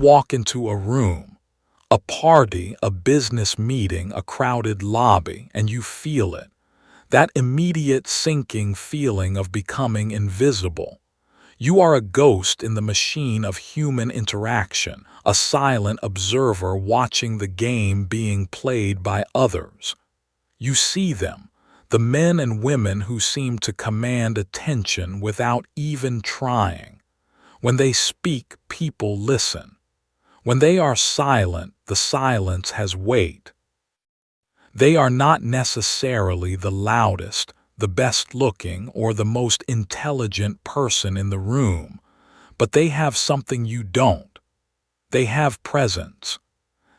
walk into a room, a party, a business meeting, a crowded lobby, and you feel it. That immediate sinking feeling of becoming invisible. You are a ghost in the machine of human interaction, a silent observer watching the game being played by others. You see them, the men and women who seem to command attention without even trying. When they speak, people listen. When they are silent, the silence has weight. They are not necessarily the loudest, the best-looking, or the most intelligent person in the room, but they have something you don't. They have presence.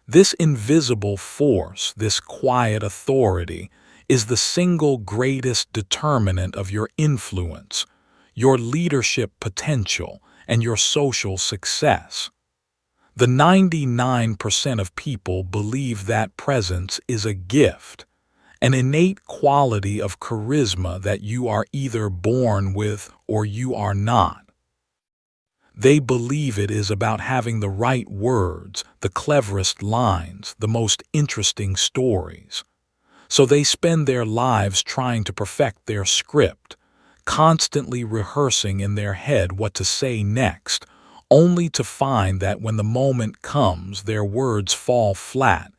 This invisible force, this quiet authority, is the single greatest determinant of your influence, your leadership potential, and your social success. The 99% of people believe that presence is a gift, an innate quality of charisma that you are either born with or you are not. They believe it is about having the right words, the cleverest lines, the most interesting stories. So they spend their lives trying to perfect their script, constantly rehearsing in their head what to say next, only to find that when the moment comes, their words fall flat,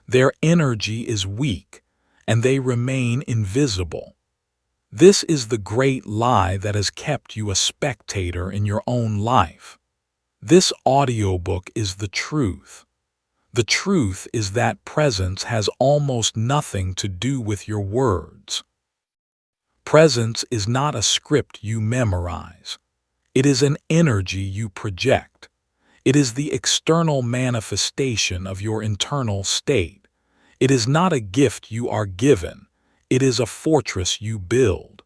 their energy is weak, and they remain invisible. This is the great lie that has kept you a spectator in your own life. This audiobook is the truth. The truth is that presence has almost nothing to do with your words. Presence is not a script you memorize. It is an energy you project. It is the external manifestation of your internal state. It is not a gift you are given. It is a fortress you build.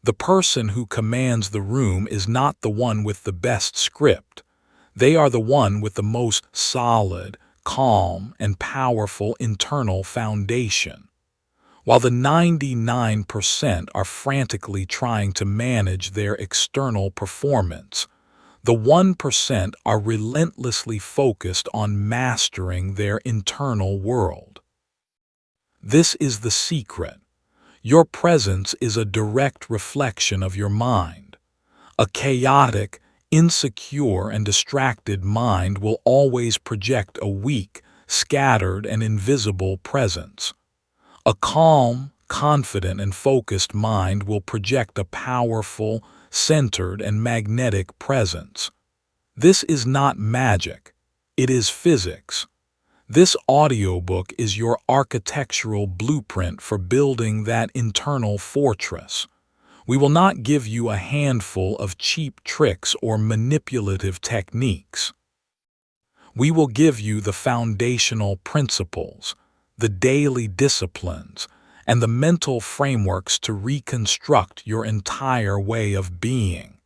The person who commands the room is not the one with the best script. They are the one with the most solid, calm, and powerful internal foundation. While the 99% are frantically trying to manage their external performance, the 1% are relentlessly focused on mastering their internal world. This is the secret. Your presence is a direct reflection of your mind. A chaotic, insecure, and distracted mind will always project a weak, scattered, and invisible presence. A calm, confident, and focused mind will project a powerful, centered, and magnetic presence. This is not magic. It is physics. This audiobook is your architectural blueprint for building that internal fortress. We will not give you a handful of cheap tricks or manipulative techniques. We will give you the foundational principles, the daily disciplines, and the mental frameworks to reconstruct your entire way of being.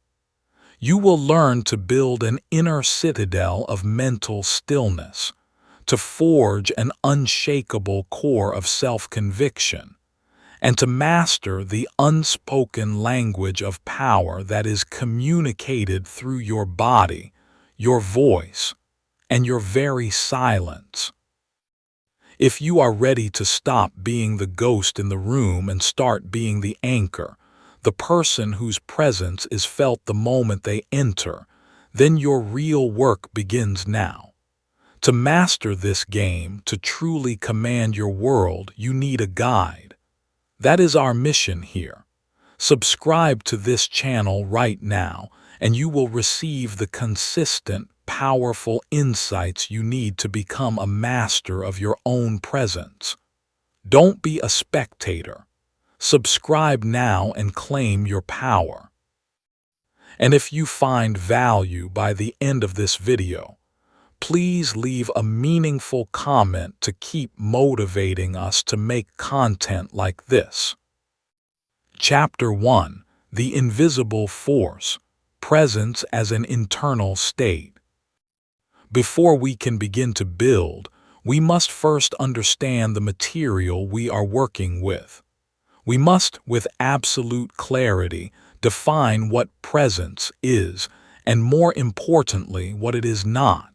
You will learn to build an inner citadel of mental stillness, to forge an unshakable core of self-conviction, and to master the unspoken language of power that is communicated through your body, your voice, and your very silence. If you are ready to stop being the ghost in the room and start being the anchor, the person whose presence is felt the moment they enter, then your real work begins now. To master this game, to truly command your world, you need a guide. That is our mission here. Subscribe to this channel right now, and you will receive the consistent, powerful insights you need to become a master of your own presence. Don't be a spectator. Subscribe now and claim your power. And if you find value by the end of this video, please leave a meaningful comment to keep motivating us to make content like this. Chapter 1: The Invisible Force, Presence as an Internal State. Before we can begin to build, we must first understand the material we are working with. We must, with absolute clarity, define what presence is, and more importantly, what it is not.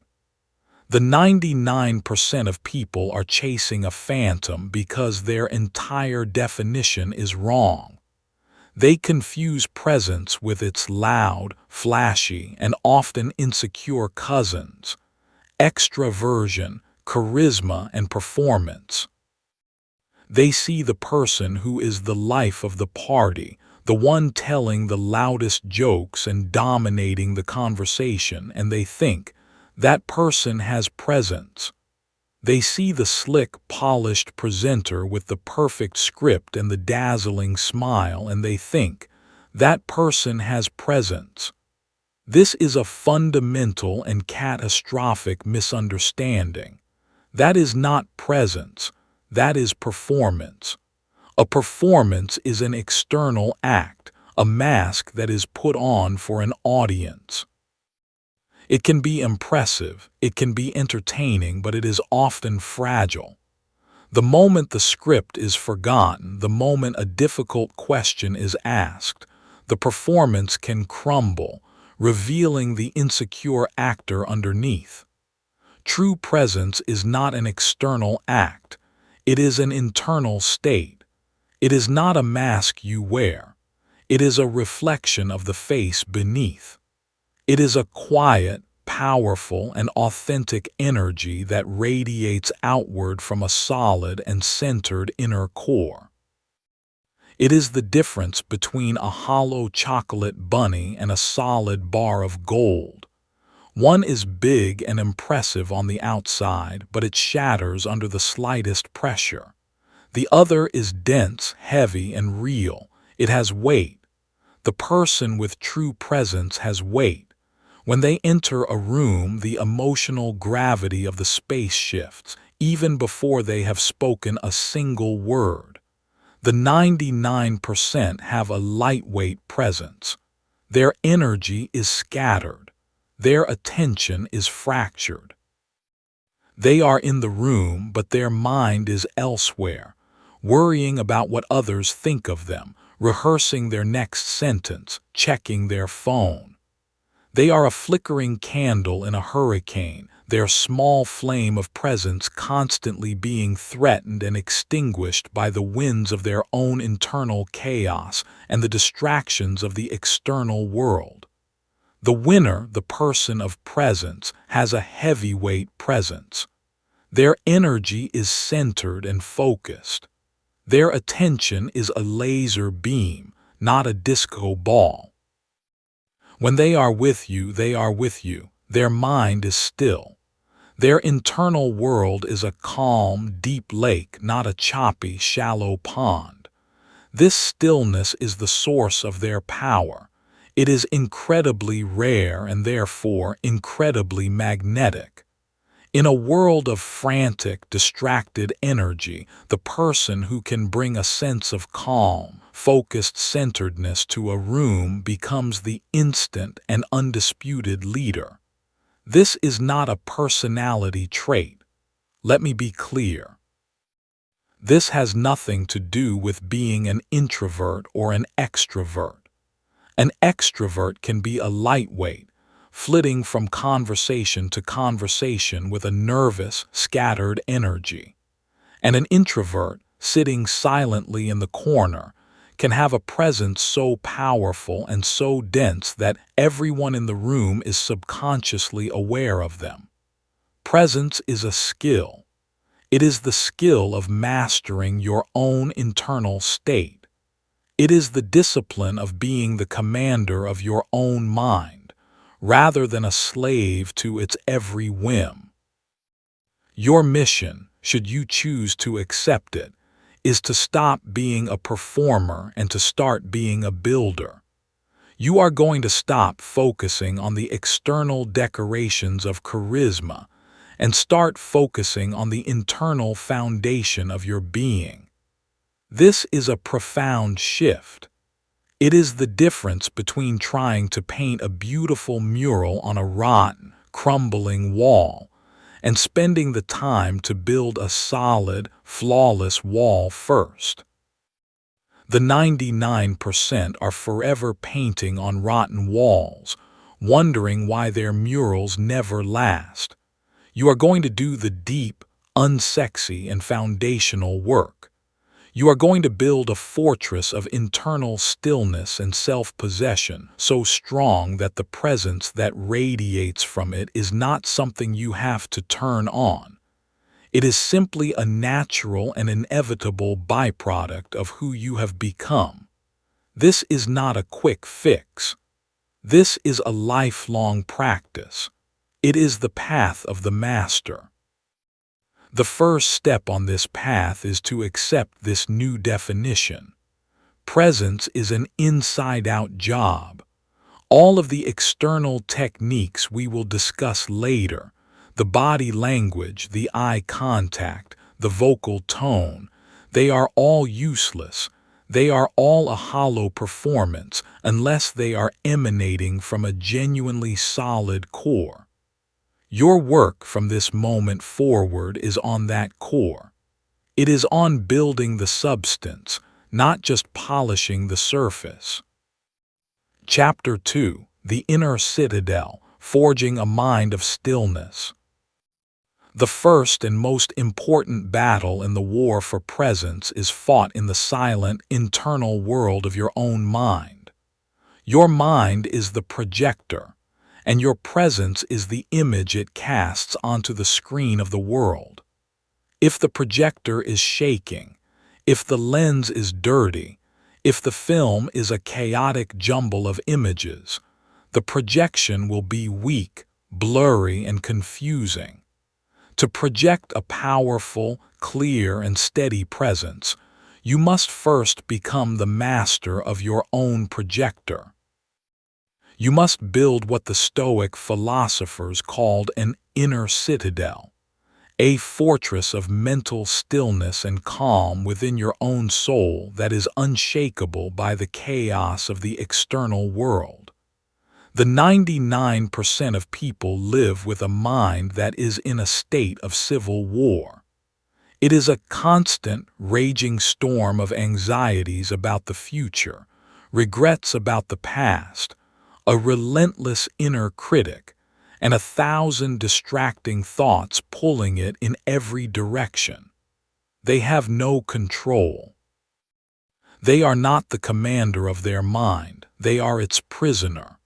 The 99% of people are chasing a phantom because their entire definition is wrong. They confuse presence with its loud, flashy, and often insecure cousins: extraversion, charisma, and performance. They see the person who is the life of the party, the one telling the loudest jokes and dominating the conversation, and they think, that person has presence. They see the slick, polished presenter with the perfect script and the dazzling smile, and they think, that person has presence. This is a fundamental and catastrophic misunderstanding. That is not presence, that is performance. A performance is an external act, a mask that is put on for an audience. It can be impressive, it can be entertaining, but it is often fragile. The moment the script is forgotten, the moment a difficult question is asked, the performance can crumble, revealing the insecure actor underneath. True presence is not an external act, it is an internal state. It is not a mask you wear, it is a reflection of the face beneath. It is a quiet, powerful, and authentic energy that radiates outward from a solid and centered inner core. It is the difference between a hollow chocolate bunny and a solid bar of gold. One is big and impressive on the outside, but it shatters under the slightest pressure. The other is dense, heavy, and real. It has weight. The person with true presence has weight. When they enter a room, the emotional gravity of the space shifts, even before they have spoken a single word. The 99% have a lightweight presence. Their energy is scattered. Their attention is fractured. They are in the room, but their mind is elsewhere, worrying about what others think of them, rehearsing their next sentence, checking their phone. They are a flickering candle in a hurricane, their small flame of presence constantly being threatened and extinguished by the winds of their own internal chaos and the distractions of the external world. The winner, the person of presence, has a heavyweight presence. Their energy is centered and focused. Their attention is a laser beam, not a disco ball. When they are with you, they are with you. Their mind is still. Their internal world is a calm, deep lake, not a choppy, shallow pond. This stillness is the source of their power. It is incredibly rare and therefore incredibly magnetic. In a world of frantic, distracted energy, the person who can bring a sense of calm, focused centeredness to a room becomes the instant and undisputed leader. This is not a personality trait. Let me be clear. This has nothing to do with being an introvert or an extrovert. An extrovert can be a lightweight, flitting from conversation to conversation with a nervous, scattered energy. And an introvert, sitting silently in the corner, can have a presence so powerful and so dense that everyone in the room is subconsciously aware of them. Presence is a skill. It is the skill of mastering your own internal state. It is the discipline of being the commander of your own mind, rather than a slave to its every whim. Your mission, should you choose to accept it, is to stop being a performer and to start being a builder. You are going to stop focusing on the external decorations of charisma and start focusing on the internal foundation of your being. This is a profound shift. It is the difference between trying to paint a beautiful mural on a rotten, crumbling wall and spending the time to build a solid, flawless wall first. The 99% are forever painting on rotten walls, wondering why their murals never last. You are going to do the deep, unsexy, and foundational work. You are going to build a fortress of internal stillness and self-possession so strong that the presence that radiates from it is not something you have to turn on. It is simply a natural and inevitable byproduct of who you have become. This is not a quick fix. This is a lifelong practice. It is the path of the master. The first step on this path is to accept this new definition. Presence is an inside-out job. All of the external techniques we will discuss later, the body language, the eye contact, the vocal tone, they are all useless. They are all a hollow performance unless they are emanating from a genuinely solid core. Your work from this moment forward is on that core. It is on building the substance, not just polishing the surface. Chapter 2: The Inner Citadel, Forging a Mind of Stillness. The first and most important battle in the war for presence is fought in the silent, internal world of your own mind. Your mind is the projector, and your presence is the image it casts onto the screen of the world. If the projector is shaking, if the lens is dirty, if the film is a chaotic jumble of images, the projection will be weak, blurry, and confusing. To project a powerful, clear, and steady presence, you must first become the master of your own projector. You must build what the Stoic philosophers called an inner citadel, a fortress of mental stillness and calm within your own soul that is unshakable by the chaos of the external world. The 99% of people live with a mind that is in a state of civil war. It is a constant, raging storm of anxieties about the future, regrets about the past, a relentless inner critic, and 1,000 distracting thoughts pulling it in every direction. They have no control. They are not the commander of their mind, they are its prisoner.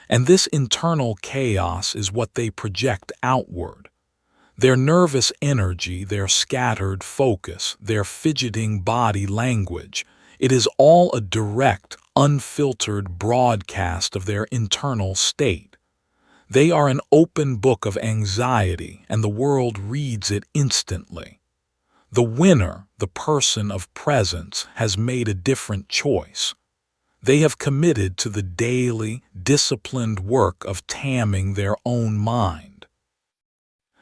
And this internal chaos is what they project outward. Their nervous energy, their scattered focus, their fidgeting body language, it is all a direct, unfiltered broadcast of their internal state. They are an open book of anxiety, and the world reads it instantly. The winner, the person of presence, has made a different choice. They have committed to the daily, disciplined work of tamming their own mind.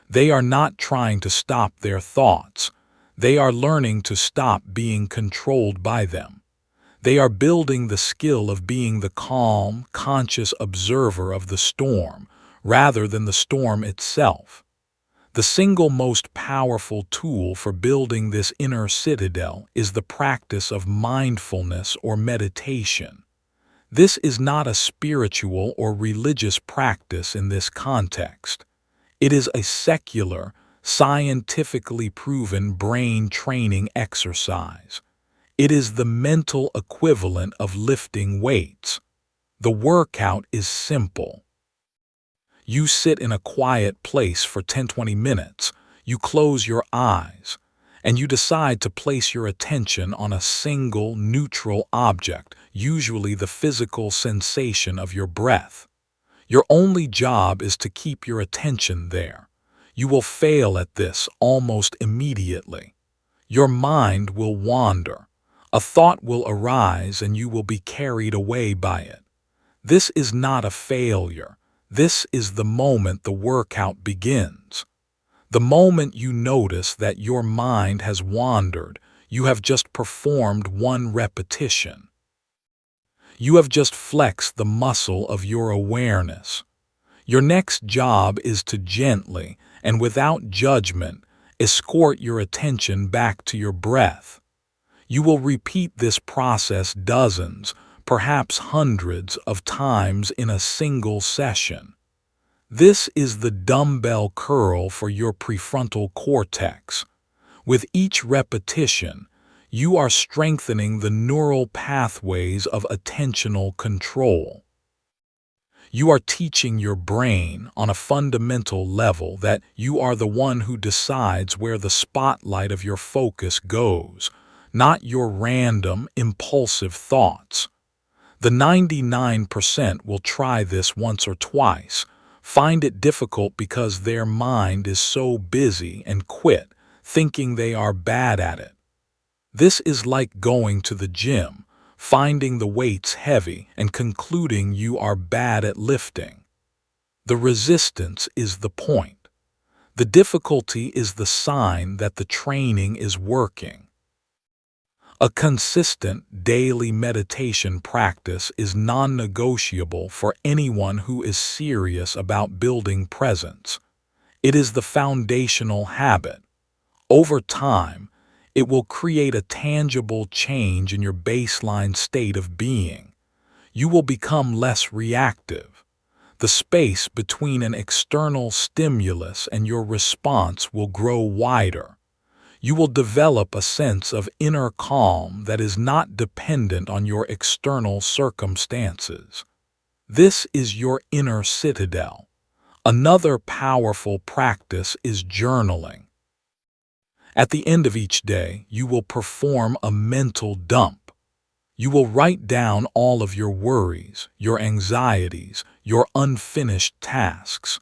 They are not trying to stop their thoughts. They are learning to stop being controlled by them. They are building the skill of being the calm, conscious observer of the storm, rather than the storm itself. The single most powerful tool for building this inner citadel is the practice of mindfulness or meditation. This is not a spiritual or religious practice in this context. It is a secular, scientifically proven brain training exercise. It is the mental equivalent of lifting weights. The workout is simple. You sit in a quiet place for 10-20 minutes, you close your eyes, and you decide to place your attention on a single, neutral object, usually the physical sensation of your breath. Your only job is to keep your attention there. You will fail at this almost immediately. Your mind will wander. A thought will arise and you will be carried away by it. This is not a failure. This is the moment the workout begins. The moment you notice that your mind has wandered, you have just performed one repetition. You have just flexed the muscle of your awareness. Your next job is to gently, and without judgment, escort your attention back to your breath. You will repeat this process dozens, perhaps hundreds of times in a single session. This is the dumbbell curl for your prefrontal cortex. With each repetition, you are strengthening the neural pathways of attentional control. You are teaching your brain on a fundamental level that you are the one who decides where the spotlight of your focus goes, not your random, impulsive thoughts. The 99% will try this once or twice, find it difficult because their mind is so busy and quit, thinking they are bad at it. This is like going to the gym, finding the weights heavy and concluding you are bad at lifting. The resistance is the point. The difficulty is the sign that the training is working. A consistent daily meditation practice is non-negotiable for anyone who is serious about building presence. It is the foundational habit. Over time, it will create a tangible change in your baseline state of being. You will become less reactive. The space between an external stimulus and your response will grow wider. You will develop a sense of inner calm that is not dependent on your external circumstances. This is your inner citadel. Another powerful practice is journaling. At the end of each day, you will perform a mental dump. You will write down all of your worries, your anxieties, your unfinished tasks.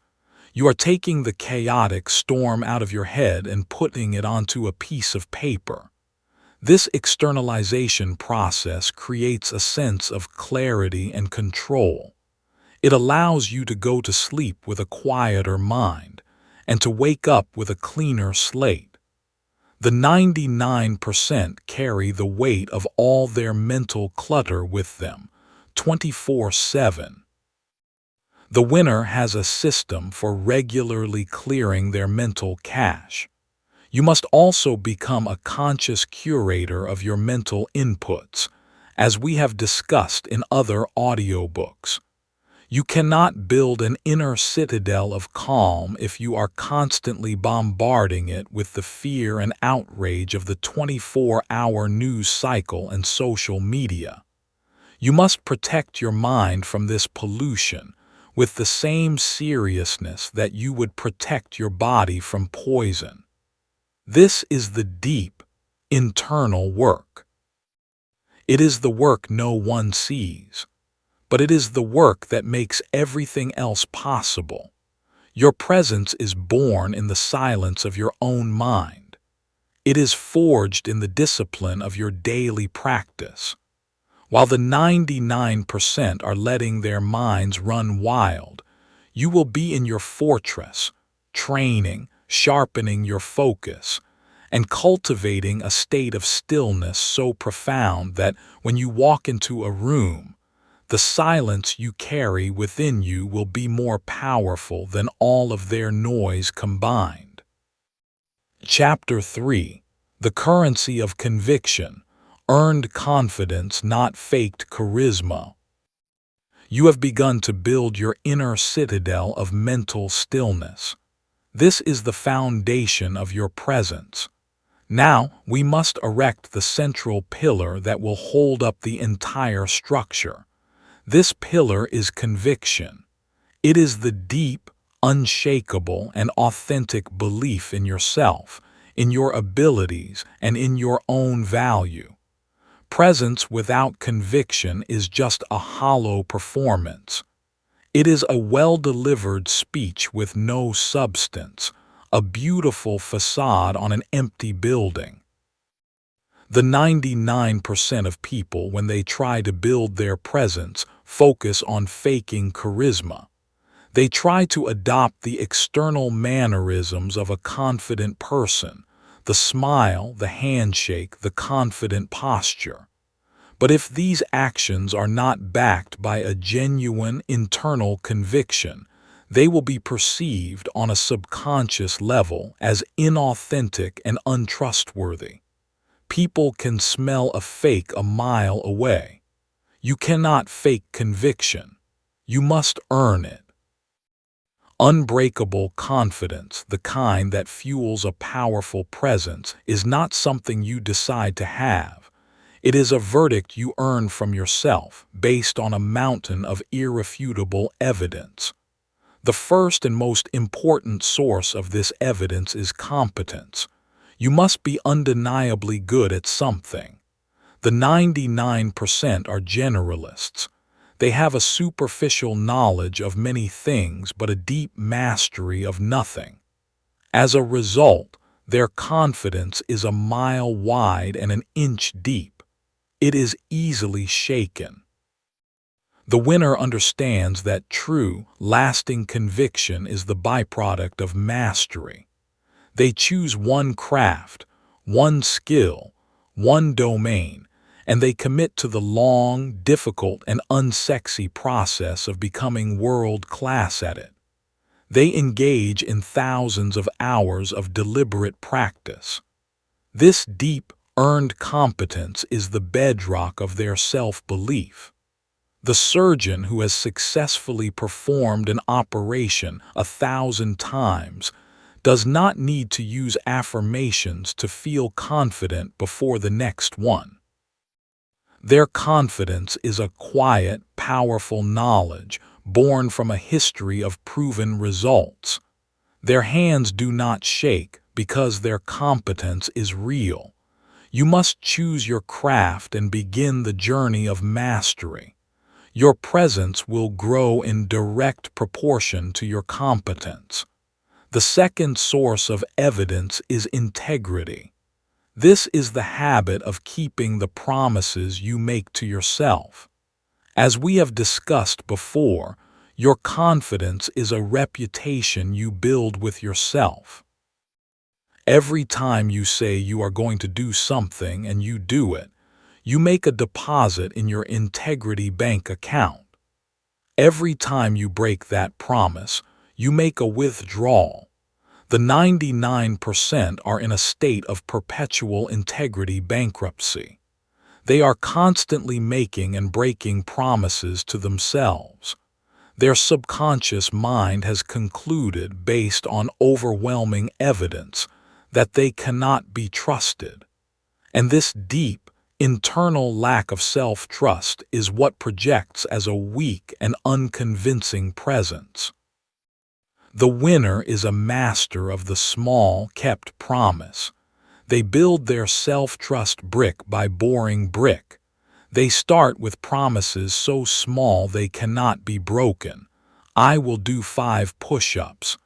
You are taking the chaotic storm out of your head and putting it onto a piece of paper. This externalization process creates a sense of clarity and control. It allows you to go to sleep with a quieter mind and to wake up with a cleaner slate. The 99% carry the weight of all their mental clutter with them, 24/7. The winner has a system for regularly clearing their mental cache. You must also become a conscious curator of your mental inputs, as we have discussed in other audiobooks. You cannot build an inner citadel of calm if you are constantly bombarding it with the fear and outrage of the 24-hour news cycle and social media. You must protect your mind from this pollution with the same seriousness that you would protect your body from poison. This is the deep, internal work. It is the work no one sees, but it is the work that makes everything else possible. Your presence is born in the silence of your own mind. It is forged in the discipline of your daily practice. While the 99% are letting their minds run wild, you will be in your fortress, training, sharpening your focus, and cultivating a state of stillness so profound that when you walk into a room, the silence you carry within you will be more powerful than all of their noise combined. Chapter 3: The Currency of Conviction. Earned confidence, not faked charisma. You have begun to build your inner citadel of mental stillness. This is the foundation of your presence. Now we must erect the central pillar that will hold up the entire structure. This pillar is conviction. It is the deep, unshakable, and authentic belief in yourself, in your abilities, and in your own value. Presence without conviction is just a hollow performance. It is a well-delivered speech with no substance, a beautiful facade on an empty building. The 99% of people, when they try to build their presence, focus on faking charisma. They try to adopt the external mannerisms of a confident person, the smile, the handshake, the confident posture. But if these actions are not backed by a genuine internal conviction, they will be perceived on a subconscious level as inauthentic and untrustworthy. People can smell a fake a mile away. You cannot fake conviction. You must earn it. Unbreakable confidence, the kind that fuels a powerful presence, is not something you decide to have. It is a verdict you earn from yourself, based on a mountain of irrefutable evidence. The first and most important source of this evidence is competence. You must be undeniably good at something. The 99% are generalists. They have a superficial knowledge of many things but a deep mastery of nothing. As a result, their confidence is a mile wide and an inch deep. It is easily shaken. The winner understands that true, lasting conviction is the byproduct of mastery. They choose one craft, one skill, one domain, and they commit to the long, difficult, and unsexy process of becoming world-class at it. They engage in thousands of hours of deliberate practice. This deep, earned competence is the bedrock of their self-belief. The surgeon who has successfully performed an operation 1,000 times does not need to use affirmations to feel confident before the next one. Their confidence is a quiet, powerful knowledge born from a history of proven results. Their hands do not shake because their competence is real. You must choose your craft and begin the journey of mastery. Your presence will grow in direct proportion to your competence. The second source of evidence is integrity. This is the habit of keeping the promises you make to yourself. As we have discussed before, your confidence is a reputation you build with yourself. Every time you say you are going to do something and you do it, you make a deposit in your integrity bank account. Every time you break that promise, you make a withdrawal. The 99% are in a state of perpetual integrity bankruptcy. They are constantly making and breaking promises to themselves. Their subconscious mind has concluded, based on overwhelming evidence, that they cannot be trusted. And this deep, internal lack of self-trust is what projects as a weak and unconvincing presence. The winner is a master of the small, kept promise. They build their self-trust brick by boring brick. They start with promises so small they cannot be broken. I will do 5 push-ups.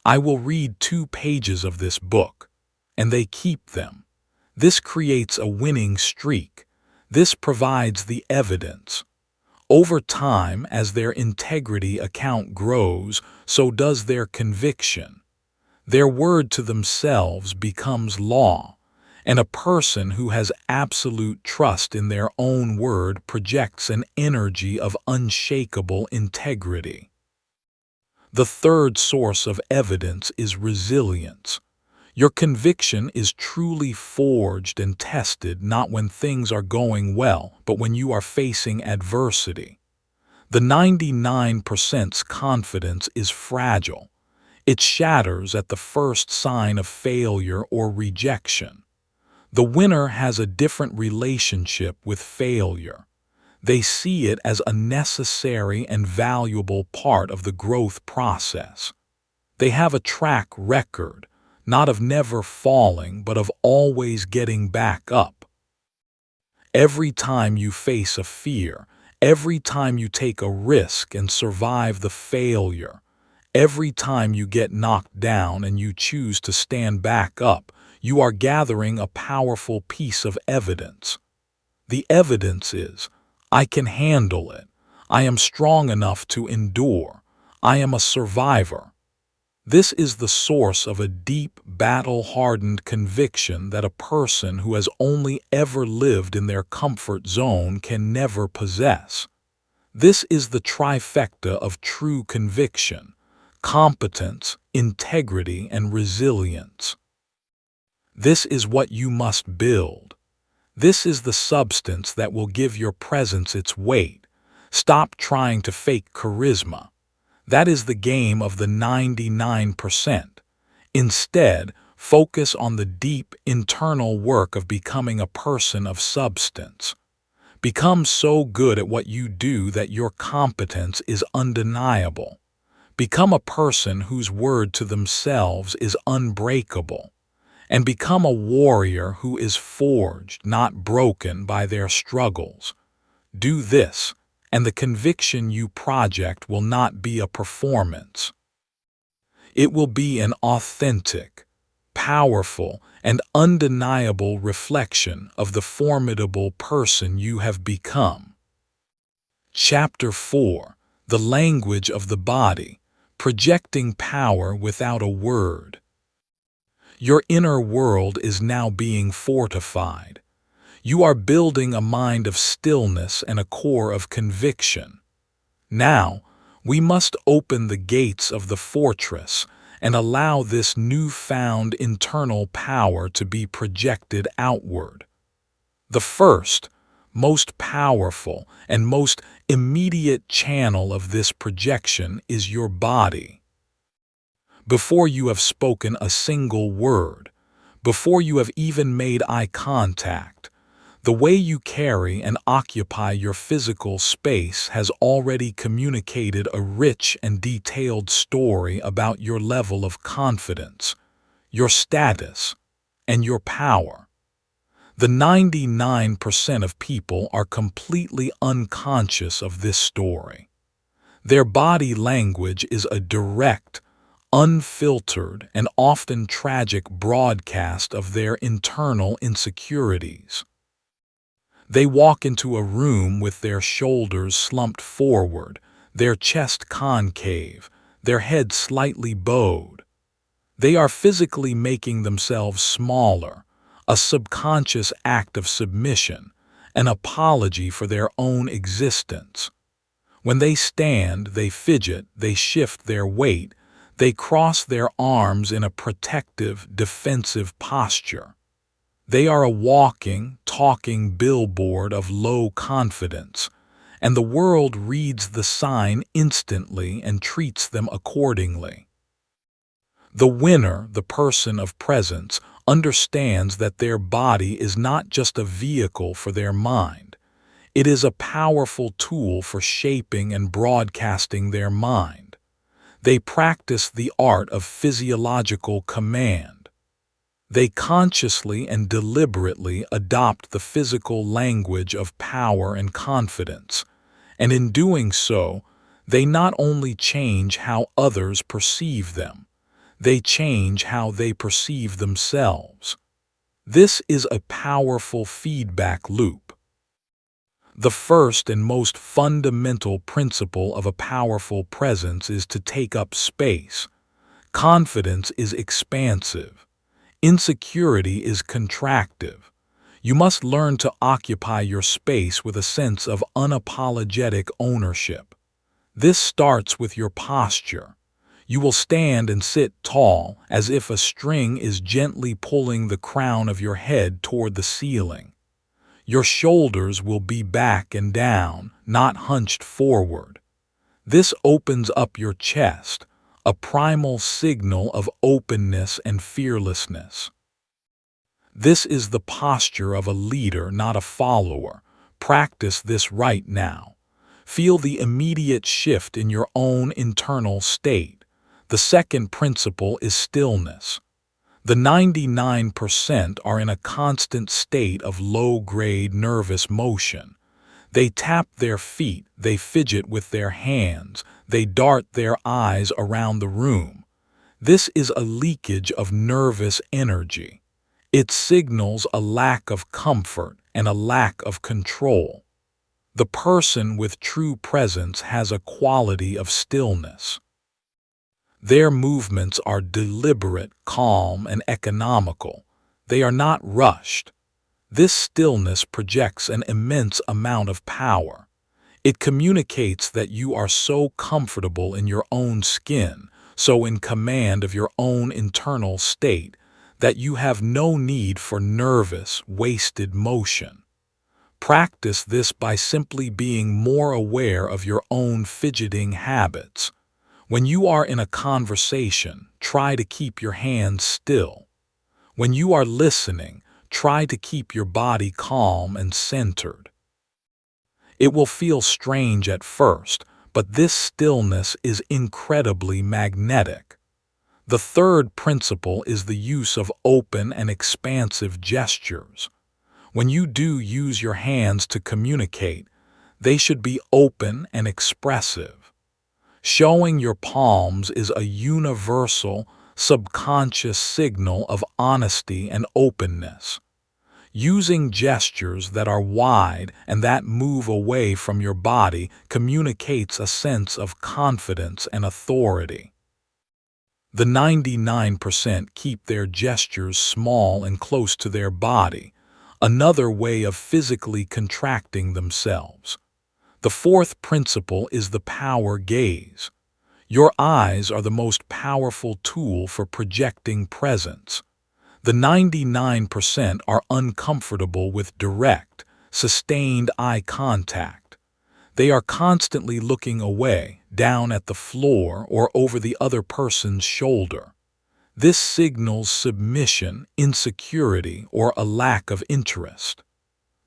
I will read 2 pages of this book. And they keep them. This creates a winning streak. This provides the evidence. Over time, as their integrity account grows, so does their conviction. Their word to themselves becomes law, and a person who has absolute trust in their own word projects an energy of unshakable integrity. The third source of evidence is resilience. Your conviction is truly forged and tested not when things are going well, but when you are facing adversity. The 99%'s confidence is fragile. It shatters at the first sign of failure or rejection. The winner has a different relationship with failure. They see it as a necessary and valuable part of the growth process. They have a track record, not of never falling, but of always getting back up. Every time you face a fear, every time you take a risk and survive the failure, every time you get knocked down and you choose to stand back up, you are gathering a powerful piece of evidence. The evidence is, I can handle it. I am strong enough to endure. I am a survivor. This is the source of a deep, battle-hardened conviction that a person who has only ever lived in their comfort zone can never possess. This is the trifecta of true conviction: competence, integrity, and resilience. This is what you must build. This is the substance that will give your presence its weight. Stop trying to fake charisma. That is the game of the 99%. Instead, focus on the deep internal work of becoming a person of substance. Become so good at what you do that your competence is undeniable. Become a person whose word to themselves is unbreakable. And become a warrior who is forged, not broken by their struggles. Do this, and the conviction you project will not be a performance. It will be an authentic, powerful, and undeniable reflection of the formidable person you have become. Chapter 4: The Language of the Body, Projecting Power Without a Word. Your inner world is now being fortified. You are building a mind of stillness and a core of conviction. Now, we must open the gates of the fortress and allow this newfound internal power to be projected outward. The first, most powerful, and most immediate channel of this projection is your body. Before you have spoken a single word, before you have even made eye contact, the way you carry and occupy your physical space has already communicated a rich and detailed story about your level of confidence, your status, and your power. The 99% of people are completely unconscious of this story. Their body language is a direct, unfiltered, and often tragic broadcast of their internal insecurities. They walk into a room with their shoulders slumped forward, their chest concave, their head slightly bowed. They are physically making themselves smaller, a subconscious act of submission, an apology for their own existence. When they stand, they fidget, they shift their weight, they cross their arms in a protective, defensive posture. They are a walking, talking billboard of low confidence, and the world reads the sign instantly and treats them accordingly. The winner, the person of presence, understands that their body is not just a vehicle for their mind. It is a powerful tool for shaping and broadcasting their mind. They practice the art of physiological command. They consciously and deliberately adopt the physical language of power and confidence, and in doing so, they not only change how others perceive them, they change how they perceive themselves. This is a powerful feedback loop. The first and most fundamental principle of a powerful presence is to take up space. Confidence is expansive. Insecurity is contractive. You must learn to occupy your space with a sense of unapologetic ownership. This starts with your posture. You will stand and sit tall, as if a string is gently pulling the crown of your head toward the ceiling. Your shoulders will be back and down, not hunched forward. This opens up your chest, a primal signal of openness and fearlessness. This is the posture of a leader, not a follower. Practice this right now. Feel the immediate shift in your own internal state. The second principle is stillness. The 99% are in a constant state of low-grade nervous motion. They tap their feet, they fidget with their hands, they dart their eyes around the room. This is a leakage of nervous energy. It signals a lack of comfort and a lack of control. The person with true presence has a quality of stillness. Their movements are deliberate, calm, and economical. They are not rushed. This stillness projects an immense amount of power. It communicates that you are so comfortable in your own skin, so in command of your own internal state, that you have no need for nervous, wasted motion. Practice this by simply being more aware of your own fidgeting habits. When you are in a conversation, try to keep your hands still. When you are listening, try to keep your body calm and centered. It will feel strange at first, but this stillness is incredibly magnetic. The third principle is the use of open and expansive gestures. When you do use your hands to communicate, they should be open and expressive. Showing your palms is a universal, subconscious signal of honesty and openness. Using gestures that are wide and that move away from your body communicates a sense of confidence and authority. The 99% keep their gestures small and close to their body, another way of physically contracting themselves. The fourth principle is the power gaze. Your eyes are the most powerful tool for projecting presence. The 99% are uncomfortable with direct, sustained eye contact. They are constantly looking away, down at the floor or over the other person's shoulder. This signals submission, insecurity, or a lack of interest.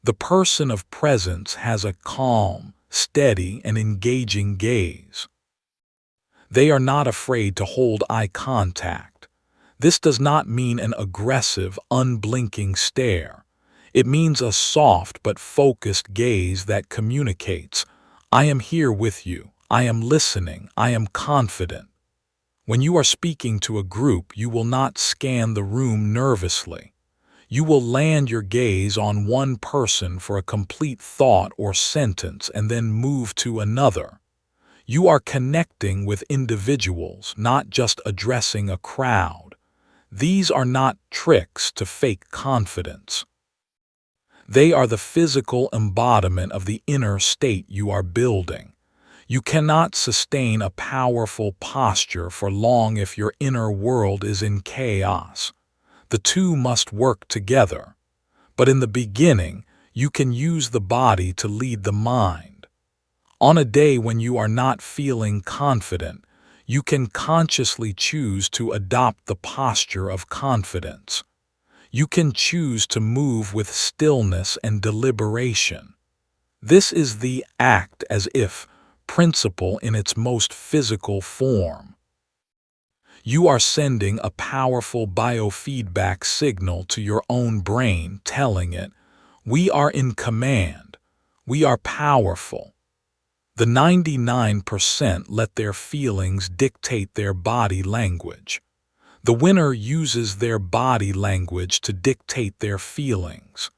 The person of presence has a calm, steady, and engaging gaze. They are not afraid to hold eye contact. This does not mean an aggressive, unblinking stare. It means a soft but focused gaze that communicates, "I am here with you, I am listening, I am confident." When you are speaking to a group, you will not scan the room nervously. You will land your gaze on one person for a complete thought or sentence and then move to another. You are connecting with individuals, not just addressing a crowd. These are not tricks to fake confidence. They are the physical embodiment of the inner state you are building. You cannot sustain a powerful posture for long if your inner world is in chaos. The two must work together. But in the beginning, you can use the body to lead the mind. On a day when you are not feeling confident, you can consciously choose to adopt the posture of confidence. You can choose to move with stillness and deliberation. This is the act as if principle in its most physical form. You are sending a powerful biofeedback signal to your own brain telling it, "We are in command. We are powerful." The 99% let their feelings dictate their body language. The winner uses their body language to dictate their feelings.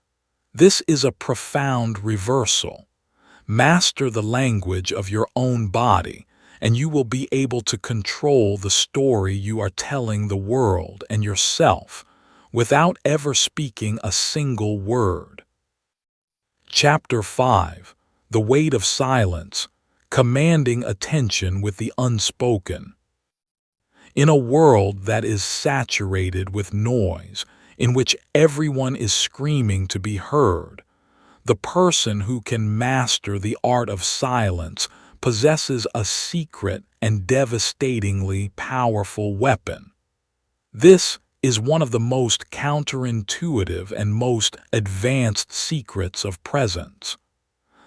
This is a profound reversal. Master the language of your own body, and you will be able to control the story you are telling the world and yourself without ever speaking a single word. Chapter 5: The Weight of Silence, Commanding Attention with the Unspoken. In a world that is saturated with noise, in which everyone is screaming to be heard, the person who can master the art of silence possesses a secret and devastatingly powerful weapon. This is one of the most counterintuitive and most advanced secrets of presence.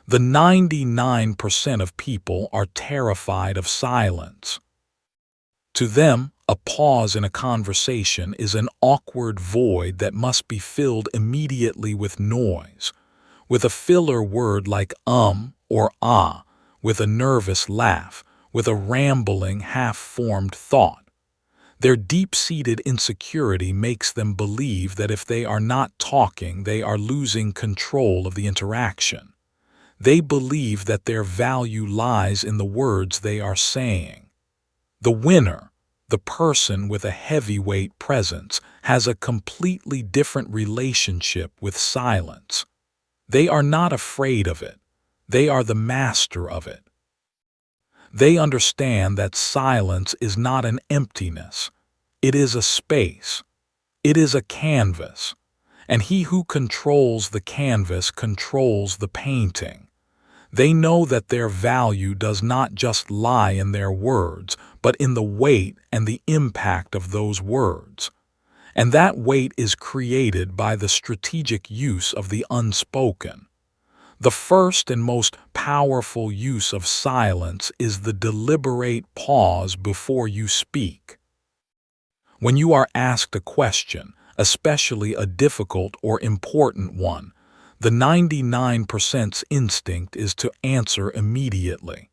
The 99% of people are terrified of silence. To them, a pause in a conversation is an awkward void that must be filled immediately with noise, with a filler word like or ah, with a nervous laugh, with a rambling, half-formed thought. Their deep-seated insecurity makes them believe that if they are not talking, they are losing control of the interaction. They believe that their value lies in the words they are saying. The winner, the person with a heavyweight presence, has a completely different relationship with silence. They are not afraid of it. They are the master of it. They understand that silence is not an emptiness. It is a space. It is a canvas. And he who controls the canvas controls the painting. They know that their value does not just lie in their words, but in the weight and the impact of those words. And that weight is created by the strategic use of the unspoken. The first and most powerful use of silence is the deliberate pause before you speak. When you are asked a question, especially a difficult or important one, the 99% instinct is to answer immediately.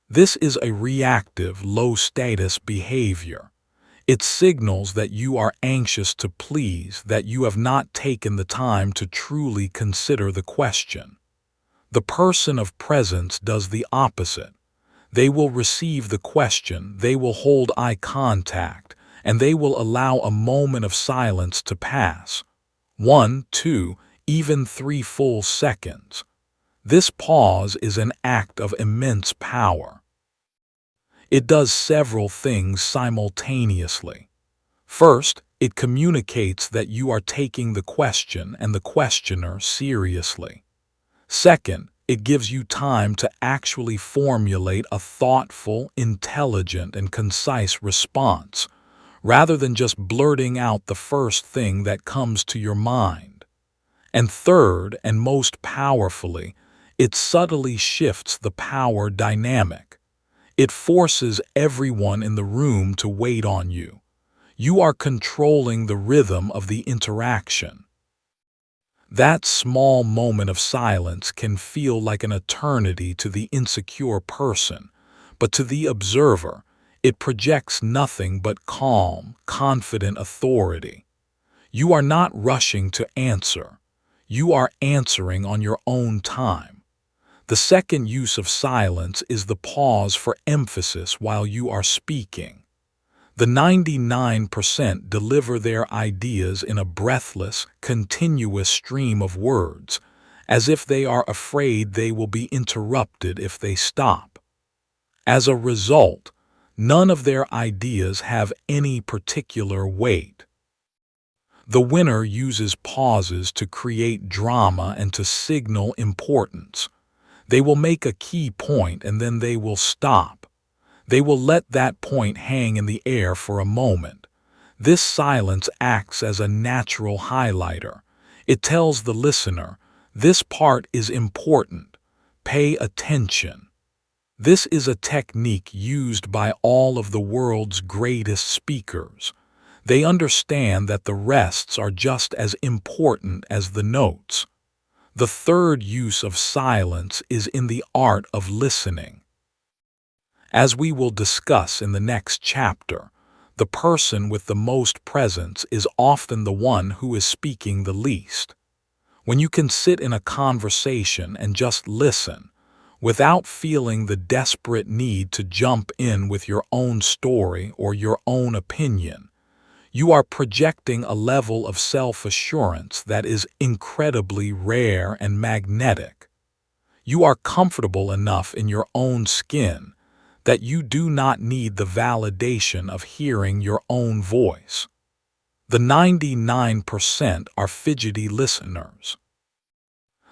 This is a reactive, low-status behavior. It signals that you are anxious to please, that you have not taken the time to truly consider the question. The person of presence does the opposite. They will receive the question, they will hold eye contact, and they will allow a moment of silence to pass. 1, 2, even 3 full seconds. This pause is an act of immense power. It does several things simultaneously. First, it communicates that you are taking the question and the questioner seriously. Second, it gives you time to actually formulate a thoughtful, intelligent, and concise response, rather than just blurting out the first thing that comes to your mind. And third, and most powerfully, it subtly shifts the power dynamic. It forces everyone in the room to wait on you. You are controlling the rhythm of the interaction. That small moment of silence can feel like an eternity to the insecure person, but to the observer, it projects nothing but calm, confident authority. You are not rushing to answer. You are answering on your own time. The second use of silence is the pause for emphasis while you are speaking. The 99% deliver their ideas in a breathless, continuous stream of words, as if they are afraid they will be interrupted if they stop. As a result, none of their ideas have any particular weight. The winner uses pauses to create drama and to signal importance. They will make a key point and then they will stop. They will let that point hang in the air for a moment. This silence acts as a natural highlighter. It tells the listener, this part is important. Pay attention. This is a technique used by all of the world's greatest speakers. They understand that the rests are just as important as the notes. The third use of silence is in the art of listening. As we will discuss in the next chapter, the person with the most presence is often the one who is speaking the least. When you can sit in a conversation and just listen, without feeling the desperate need to jump in with your own story or your own opinion, you are projecting a level of self-assurance that is incredibly rare and magnetic. You are comfortable enough in your own skin that you do not need the validation of hearing your own voice. The 99% are fidgety listeners.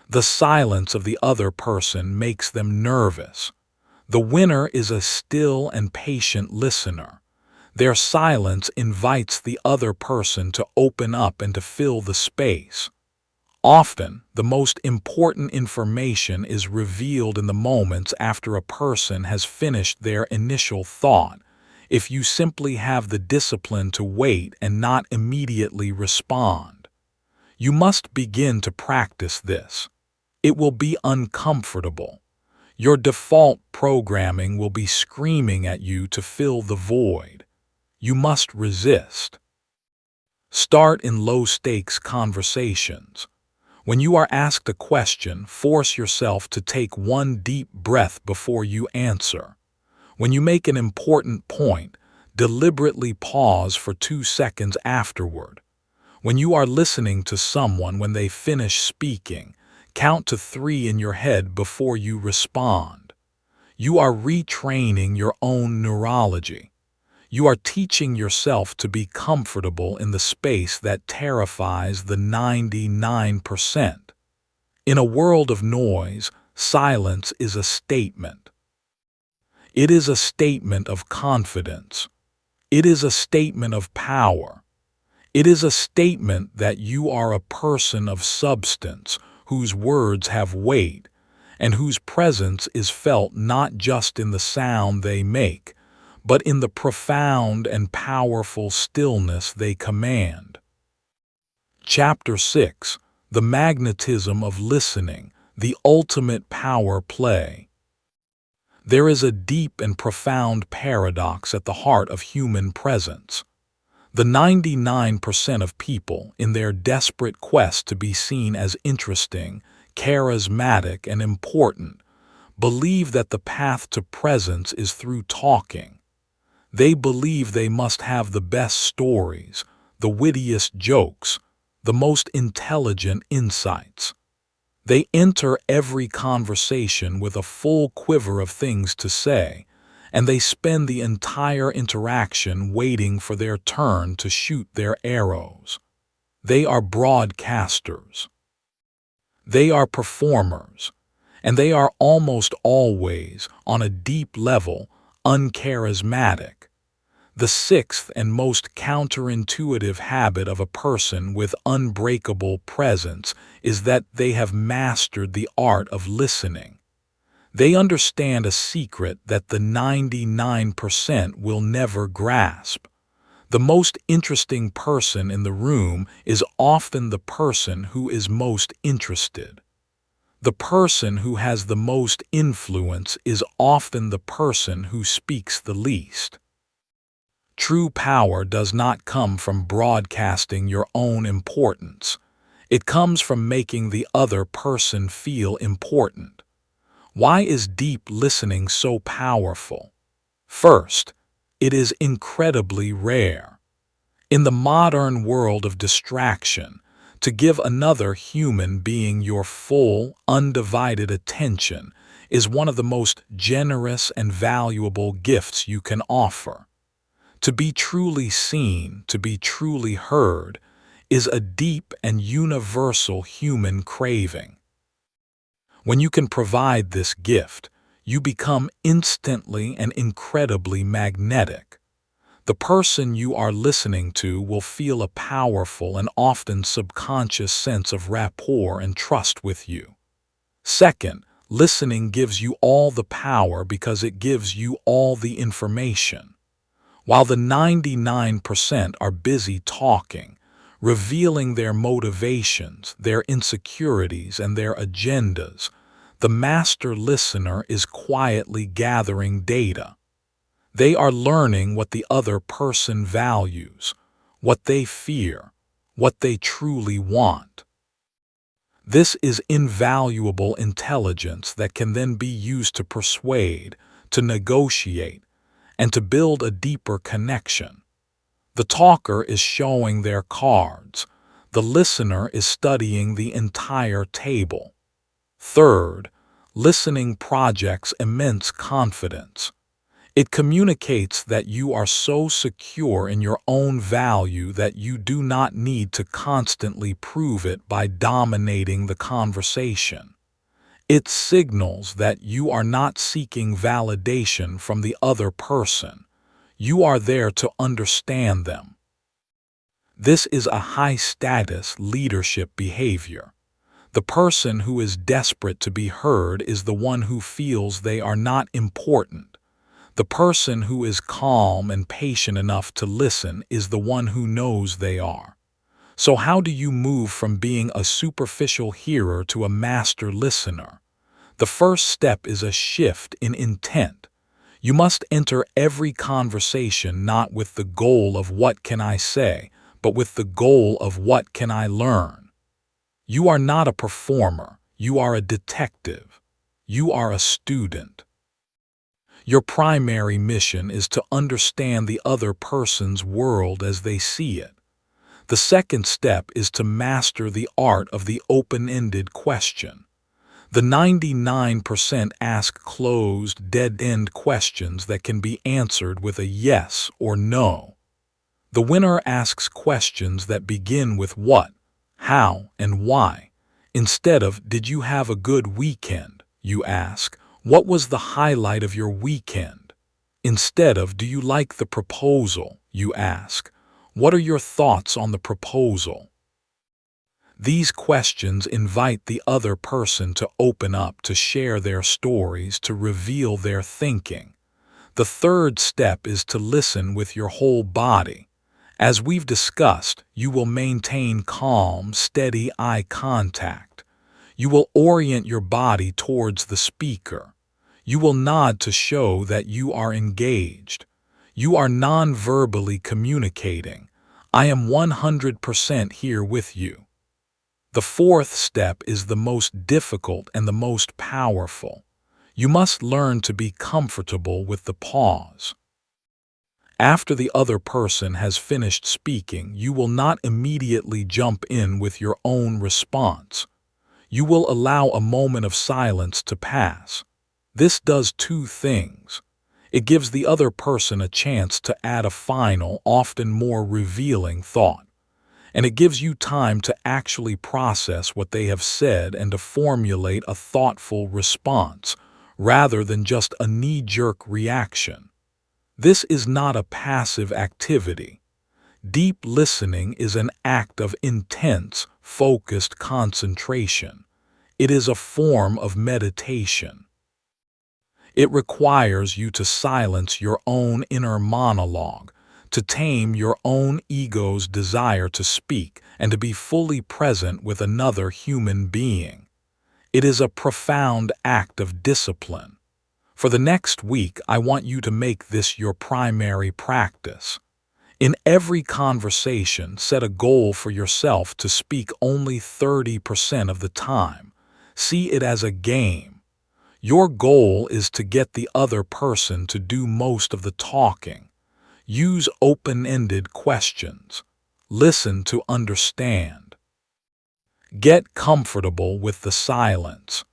The silence of the other person makes them nervous. The winner is a still and patient listener. Their silence invites the other person to open up and to fill the space. Often, the most important information is revealed in the moments after a person has finished their initial thought, if you simply have the discipline to wait and not immediately respond. You must begin to practice this. It will be uncomfortable. Your default programming will be screaming at you to fill the void. You must resist. Start in low-stakes conversations. When you are asked a question, force yourself to take one deep breath before you answer. When you make an important point, deliberately pause for 2 seconds afterward. When you are listening to someone when they finish speaking, count to 3 in your head before you respond. You are retraining your own neurology. You are teaching yourself to be comfortable in the space that terrifies the 99%. In a world of noise, silence is a statement. It is a statement of confidence. It is a statement of power. It is a statement that you are a person of substance, whose words have weight, and whose presence is felt not just in the sound they make, but in the profound and powerful stillness they command. Chapter 6: The Magnetism of Listening, the Ultimate Power Play. There is a deep and profound paradox at the heart of human presence. The 99% of people, in their desperate quest to be seen as interesting, charismatic, and important, believe that the path to presence is through talking. They believe they must have the best stories, the wittiest jokes, the most intelligent insights. They enter every conversation with a full quiver of things to say, and they spend the entire interaction waiting for their turn to shoot their arrows. They are broadcasters. They are performers, and they are almost always, on a deep level, uncharismatic. The sixth and most counterintuitive habit of a person with unbreakable presence is that they have mastered the art of listening. They understand a secret that the 99% will never grasp. The most interesting person in the room is often the person who is most interested. The person who has the most influence is often the person who speaks the least. True power does not come from broadcasting your own importance. It comes from making the other person feel important. Why is deep listening so powerful? First, it is incredibly rare. In the modern world of distraction, to give another human being your full, undivided attention is one of the most generous and valuable gifts you can offer. To be truly seen, to be truly heard, is a deep and universal human craving. When you can provide this gift, you become instantly and incredibly magnetic. The person you are listening to will feel a powerful and often subconscious sense of rapport and trust with you. Second, listening gives you all the power because it gives you all the information. While the 99% are busy talking, revealing their motivations, their insecurities, and their agendas, the master listener is quietly gathering data. They are learning what the other person values, what they fear, what they truly want. This is invaluable intelligence that can then be used to persuade, to negotiate, and to build a deeper connection. The talker is showing their cards. The listener is studying the entire table. Third, listening projects immense confidence. It communicates that you are so secure in your own value that you do not need to constantly prove it by dominating the conversation. It signals that you are not seeking validation from the other person. You are there to understand them. This is a high-status leadership behavior. The person who is desperate to be heard is the one who feels they are not important. The person who is calm and patient enough to listen is the one who knows they are. So how do you move from being a superficial hearer to a master listener? The first step is a shift in intent. You must enter every conversation not with the goal of what can I say, but with the goal of what can I learn. You are not a performer, you are a detective. You are a student. Your primary mission is to understand the other person's world as they see it. The second step is to master the art of the open-ended question. The 99% ask closed, dead-end questions that can be answered with a yes or no. The winner asks questions that begin with what, how, and why. Instead of, did you have a good weekend? You ask, what was the highlight of your weekend? Instead of, "Do you like the proposal?" you ask, "What are your thoughts on the proposal?" These questions invite the other person to open up, to share their stories, to reveal their thinking. The third step is to listen with your whole body. As we've discussed, you will maintain calm, steady eye contact. You will orient your body towards the speaker. You will nod to show that you are engaged. You are non-verbally communicating. "I am 100% here with you." The fourth step is the most difficult and the most powerful. You must learn to be comfortable with the pause. After the other person has finished speaking, you will not immediately jump in with your own response. You will allow a moment of silence to pass. This does two things. It gives the other person a chance to add a final, often more revealing thought. And it gives you time to actually process what they have said and to formulate a thoughtful response, rather than just a knee-jerk reaction. This is not a passive activity. Deep listening is an act of intense, focused concentration. It is a form of meditation. It requires you to silence your own inner monologue, to tame your own ego's desire to speak, and to be fully present with another human being. It is a profound act of discipline. For the next week, I want you to make this your primary practice. In every conversation, set a goal for yourself to speak only 30% of the time. See it as a game. Your goal is to get the other person to do most of the talking. Use open-ended questions. Listen to understand. Get comfortable with the silence.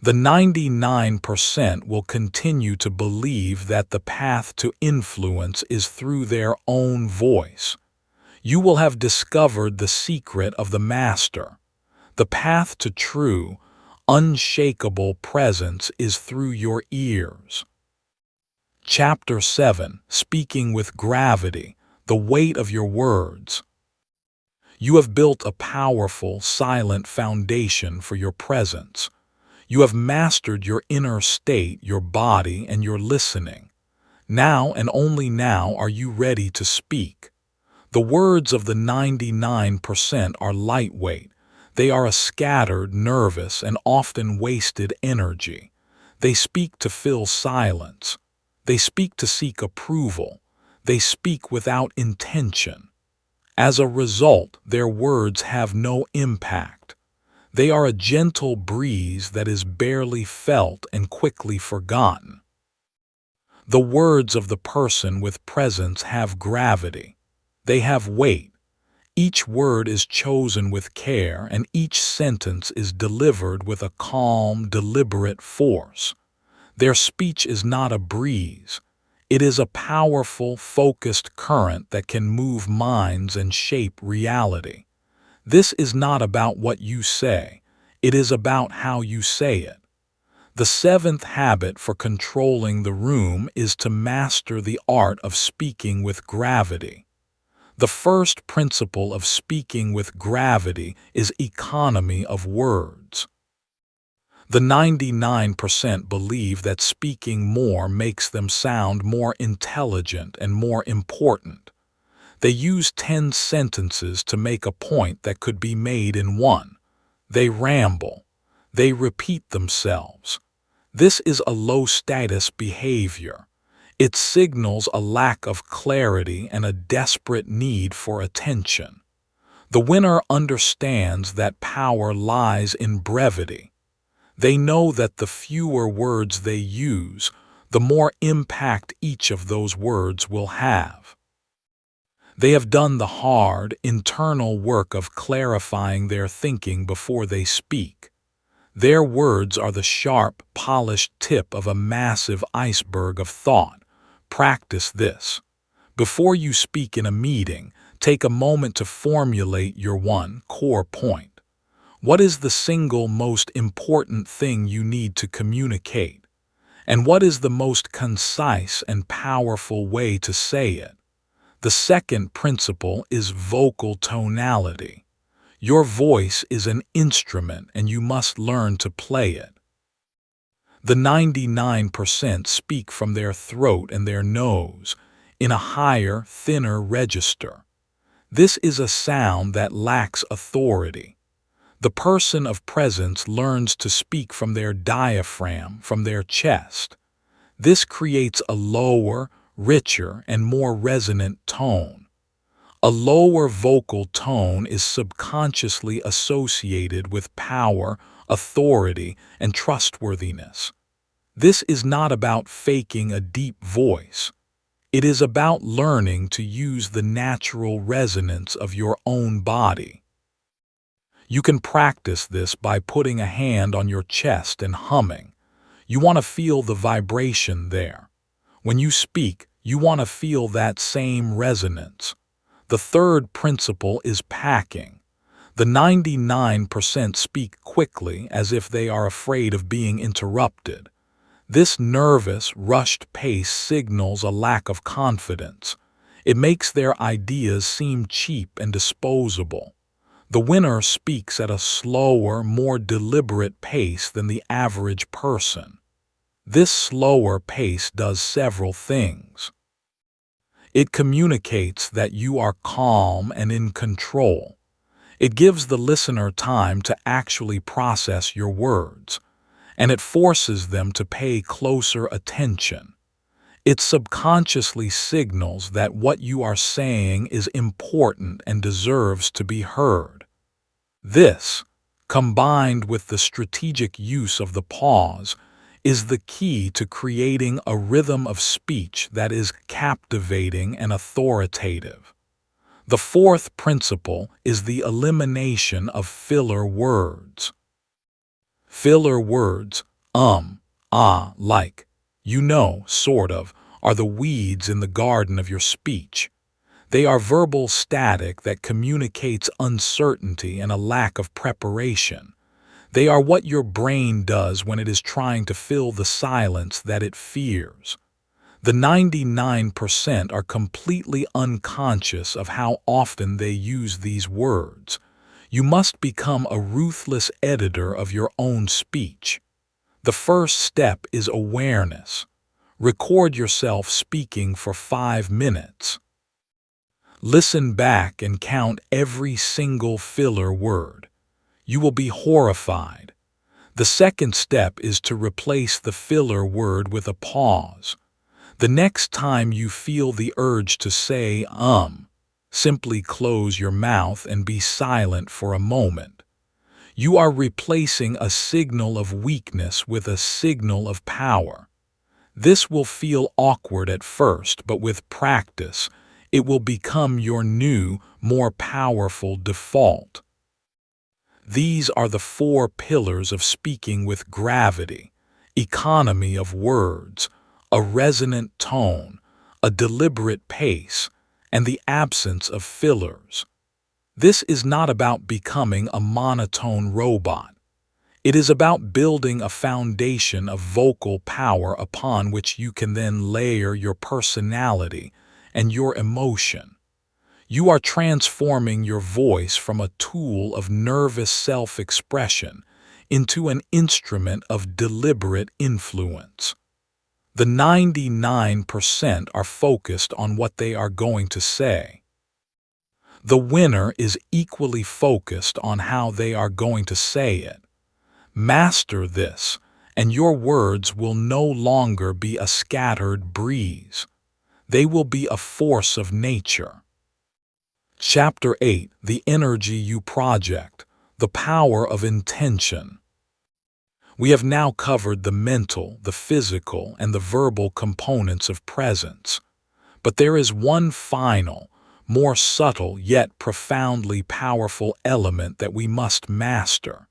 The 99% will continue to believe that the path to influence is through their own voice. You will have discovered the secret of the master. The path to true, unshakable presence is through your ears. Chapter 7. Speaking with Gravity, the Weight of Your Words. You have built a powerful, silent foundation for your presence. You have mastered your inner state, your body, and your listening. Now and only now are you ready to speak. The words of the 99% are lightweight. They are a scattered, nervous, and often wasted energy. They speak to fill silence. They speak to seek approval. They speak without intention. As a result, their words have no impact. They are a gentle breeze that is barely felt and quickly forgotten. The words of the person with presence have gravity. They have weight. Each word is chosen with care, and each sentence is delivered with a calm, deliberate force. Their speech is not a breeze. It is a powerful, focused current that can move minds and shape reality. This is not about what you say. It is about how you say it. The seventh habit for controlling the room is to master the art of speaking with gravity. The first principle of speaking with gravity is economy of words. The 99% believe that speaking more makes them sound more intelligent and more important. They use 10 sentences to make a point that could be made in one. They ramble. They repeat themselves. This is a low-status behavior. It signals a lack of clarity and a desperate need for attention. The winner understands that power lies in brevity. They know that the fewer words they use, the more impact each of those words will have. They have done the hard, internal work of clarifying their thinking before they speak. Their words are the sharp, polished tip of a massive iceberg of thought. Practice this. Before you speak in a meeting, take a moment to formulate your one core point. What is the single most important thing you need to communicate? And what is the most concise and powerful way to say it? The second principle is vocal tonality. Your voice is an instrument and you must learn to play it. The 99% speak from their throat and their nose, in a higher, thinner register. This is a sound that lacks authority. The person of presence learns to speak from their diaphragm, from their chest. This creates a lower, richer, and more resonant tone. A lower vocal tone is subconsciously associated with power, authority, and trustworthiness. This is not about faking a deep voice. It is about learning to use the natural resonance of your own body. You can practice this by putting a hand on your chest and humming. You want to feel the vibration there. When you speak, you want to feel that same resonance. The third principle is packing. The 99% speak quickly as if they are afraid of being interrupted. This nervous, rushed pace signals a lack of confidence. It makes their ideas seem cheap and disposable. The winner speaks at a slower, more deliberate pace than the average person. This slower pace does several things. It communicates that you are calm and in control. It gives the listener time to actually process your words, and it forces them to pay closer attention. It subconsciously signals that what you are saying is important and deserves to be heard. This, combined with the strategic use of the pause, is the key to creating a rhythm of speech that is captivating and authoritative. The fourth principle is the elimination of filler words. Filler words, like, sort of, are the weeds in the garden of your speech. They are verbal static that communicates uncertainty and a lack of preparation. They are what your brain does when it is trying to fill the silence that it fears. The 99% are completely unconscious of how often they use these words. You must become a ruthless editor of your own speech. The first step is awareness. Record yourself speaking for 5 minutes. Listen back and count every single filler word. You will be horrified. The second step is to replace the filler word with a pause. The next time you feel the urge to say, simply close your mouth and be silent for a moment. You are replacing a signal of weakness with a signal of power. This will feel awkward at first, but with practice, it will become your new, more powerful default. These are the 4 pillars of speaking with gravity: economy of words, a resonant tone, a deliberate pace, and the absence of fillers. This is not about becoming a monotone robot. It is about building a foundation of vocal power upon which you can then layer your personality and your emotion. You are transforming your voice from a tool of nervous self-expression into an instrument of deliberate influence. The 99% are focused on what they are going to say. The winner is equally focused on how they are going to say it. Master this, and your words will no longer be a scattered breeze. They will be a force of nature. Chapter 8: The Energy You Project, the Power of Intention. We have now covered the mental, the physical, and the verbal components of presence. But there is one final, more subtle yet profoundly powerful element that we must master.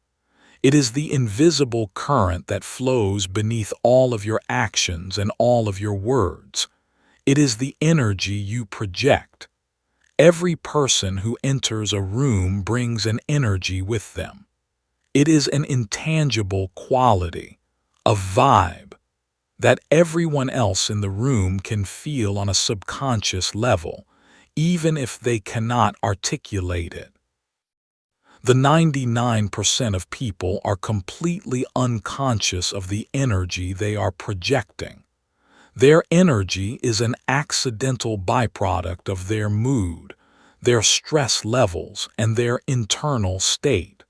It is the invisible current that flows beneath all of your actions and all of your words. It is the energy you project. Every person who enters a room brings an energy with them. It is an intangible quality, a vibe. that everyone else in the room can feel on a subconscious level, even if they cannot articulate it. The 99% of people are completely unconscious of the energy they are projecting. Their energy is an accidental byproduct of their mood, their stress levels, and their internal state.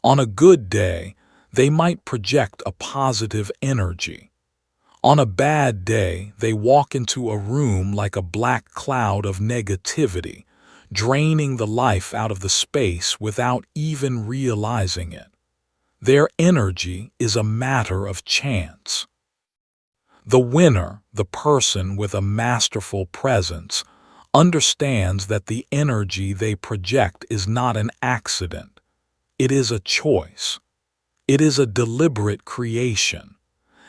On a good day, they might project a positive energy. On a bad day, they walk into a room like a black cloud of negativity, draining the life out of the space without even realizing it. Their energy is a matter of chance. The winner, the person with a masterful presence, understands that the energy they project is not an accident. It is a choice. It is a deliberate creation.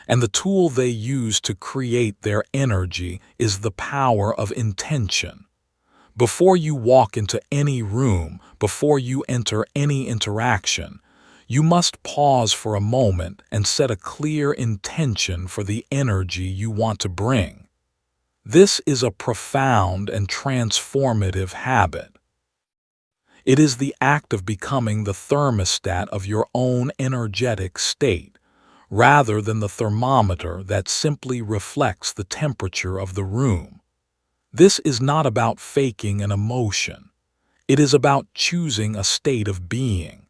And the tool they use to create their energy is the power of intention. Before you walk into any room, before you enter any interaction, you must pause for a moment and set a clear intention for the energy you want to bring. This is a profound and transformative habit. It is the act of becoming the thermostat of your own energetic state, rather than the thermometer that simply reflects the temperature of the room. This is not about faking an emotion. It is about choosing a state of being.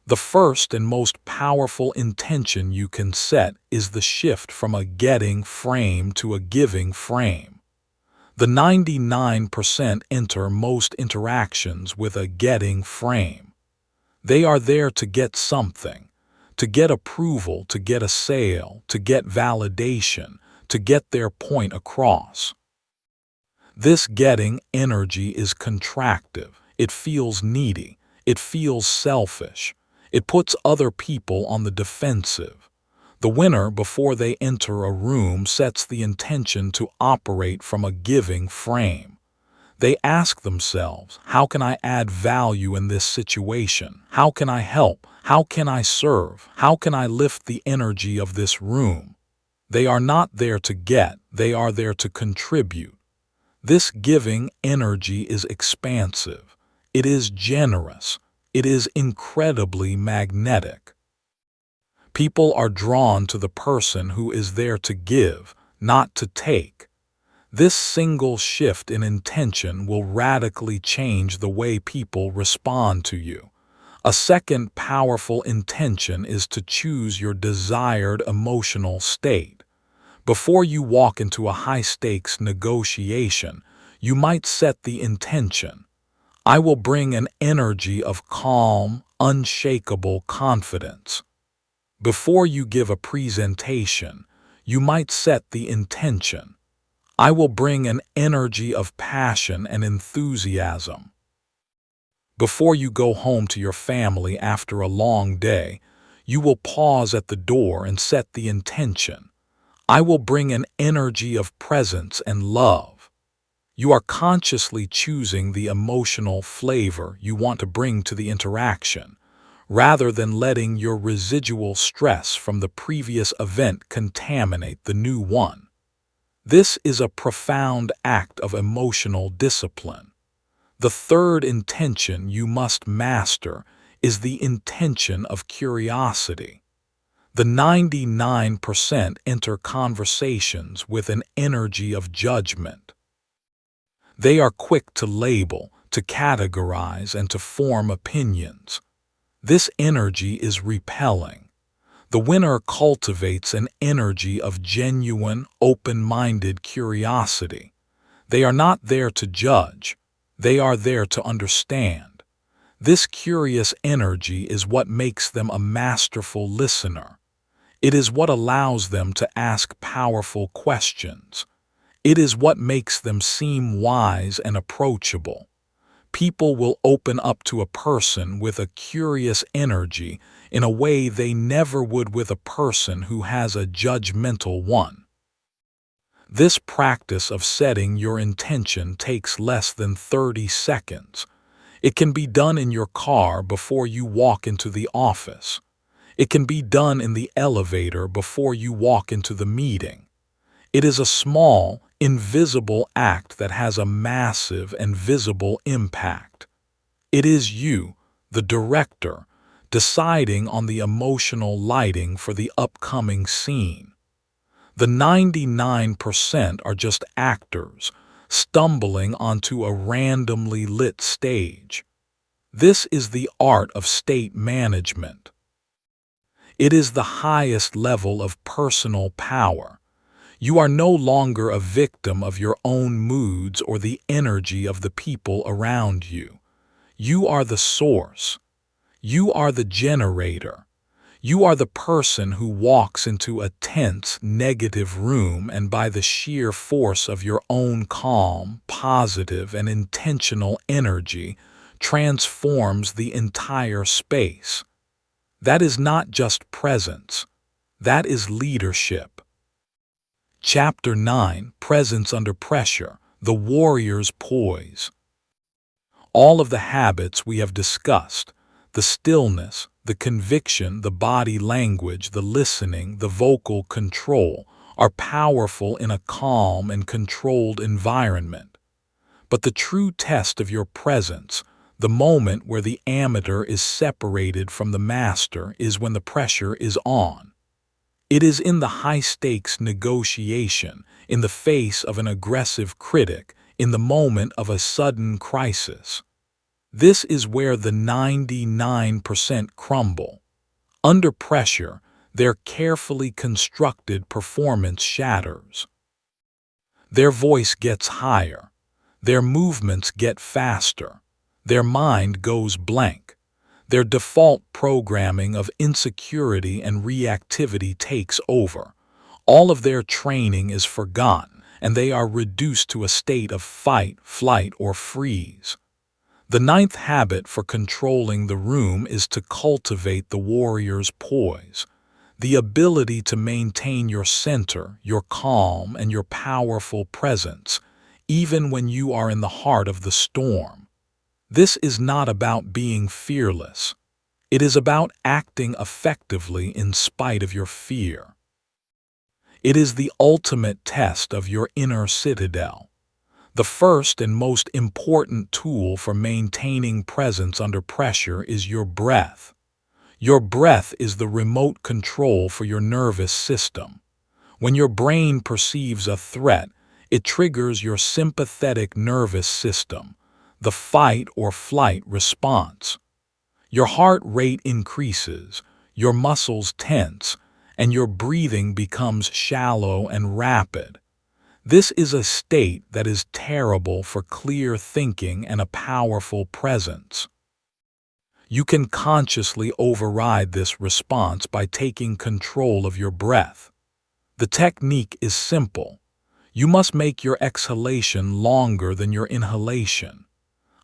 The first and most powerful intention you can set is the shift from a getting frame to a giving frame. The 99% enter most interactions with a getting frame. They are there to get something, to get approval, to get a sale, to get validation, to get their point across. This getting energy is contractive. It feels needy. It feels selfish. It puts other people on the defensive. The winner, before they enter a room, sets the intention to operate from a giving frame. They ask themselves, how can I add value in this situation? How can I help? How can I serve? How can I lift the energy of this room? They are not there to get, they are there to contribute. This giving energy is expansive. It is generous. It is incredibly magnetic. People are drawn to the person who is there to give, not to take. This single shift in intention will radically change the way people respond to you. A second powerful intention is to choose your desired emotional state. Before you walk into a high-stakes negotiation, you might set the intention. I will bring an energy of calm, unshakable confidence. Before you give a presentation, you might set the intention. I will bring an energy of passion and enthusiasm. Before you go home to your family after a long day, you will pause at the door and set the intention. I will bring an energy of presence and love. You are consciously choosing the emotional flavor you want to bring to the interaction, rather than letting your residual stress from the previous event contaminate the new one. This is a profound act of emotional discipline. The third intention you must master is the intention of curiosity. The 99% enter conversations with an energy of judgment. They are quick to label, to categorize, and to form opinions. This energy is repelling. The winner cultivates an energy of genuine, open-minded curiosity. They are not there to judge. They are there to understand. This curious energy is what makes them a masterful listener. It is what allows them to ask powerful questions. It is what makes them seem wise and approachable. People will open up to a person with a curious energy in a way they never would with a person who has a judgmental one. This practice of setting your intention takes less than 30 seconds. It can be done in your car before you walk into the office. It can be done in the elevator before you walk into the meeting. It is a small, invisible act that has a massive and visible impact. It is you, the director, deciding on the emotional lighting for the upcoming scene. The 99% are just actors, stumbling onto a randomly lit stage. This is the art of state management. It is the highest level of personal power. You are no longer a victim of your own moods or the energy of the people around you. You are the source. You are the generator. You are the person who walks into a tense, negative room and by the sheer force of your own calm, positive, and intentional energy transforms the entire space. That is not just presence. That is leadership. Chapter 9, Presence Under Pressure, The Warrior's Poise. All of the habits we have discussed, the stillness, the conviction, the body language, the listening, the vocal control, are powerful in a calm and controlled environment. But the true test of your presence, the moment where the amateur is separated from the master, is when the pressure is on. It is in the high-stakes negotiation, in the face of an aggressive critic, in the moment of a sudden crisis. This is where the 99% crumble. Under pressure, their carefully constructed performance shatters. Their voice gets higher. Their movements get faster. Their mind goes blank. Their default programming of insecurity and reactivity takes over. All of their training is forgotten, and they are reduced to a state of fight, flight, or freeze. The ninth habit for controlling the room is to cultivate the warrior's poise, the ability to maintain your center, your calm, and your powerful presence, even when you are in the heart of the storm. This is not about being fearless. It is about acting effectively in spite of your fear. It is the ultimate test of your inner citadel. The first and most important tool for maintaining presence under pressure is your breath. Your breath is the remote control for your nervous system. When your brain perceives a threat, it triggers your sympathetic nervous system, the fight or flight response. Your heart rate increases, your muscles tense, and your breathing becomes shallow and rapid. This is a state that is terrible for clear thinking and a powerful presence. You can consciously override this response by taking control of your breath. The technique is simple. You must make your exhalation longer than your inhalation.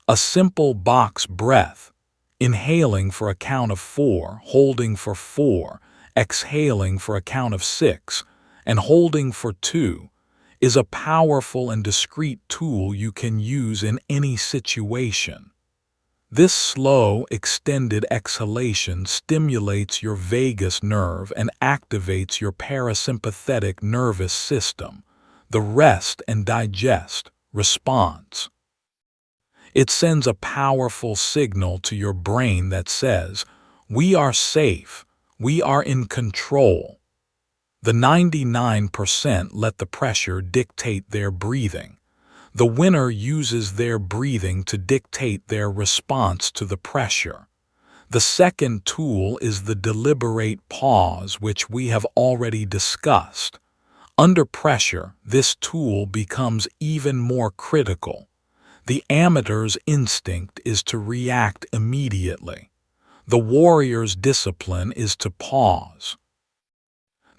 A simple box breath, inhaling for a count of 4, holding for 4, exhaling for a count of 6, and holding for 2, is a powerful and discreet tool you can use in any situation. This slow, extended exhalation stimulates your vagus nerve and activates your parasympathetic nervous system, the rest and digest response. It sends a powerful signal to your brain that says, "We are safe, we are in control." The 99% let the pressure dictate their breathing. The winner uses their breathing to dictate their response to the pressure. The second tool is the deliberate pause, which we have already discussed. Under pressure, this tool becomes even more critical. The amateur's instinct is to react immediately. The warrior's discipline is to pause.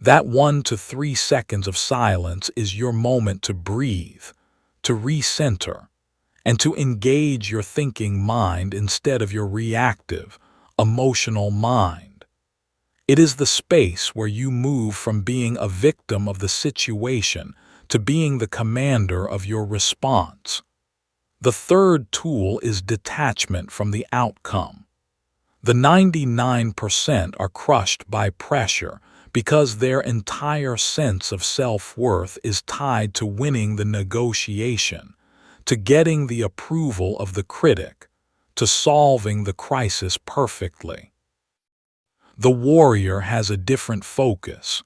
That 1 to 3 seconds of silence is your moment to breathe, to recenter, and to engage your thinking mind instead of your reactive, emotional mind. It is the space where you move from being a victim of the situation to being the commander of your response. The third tool is detachment from the outcome. The 99% are crushed by pressure because their entire sense of self-worth is tied to winning the negotiation, to getting the approval of the critic, to solving the crisis perfectly. The warrior has a different focus.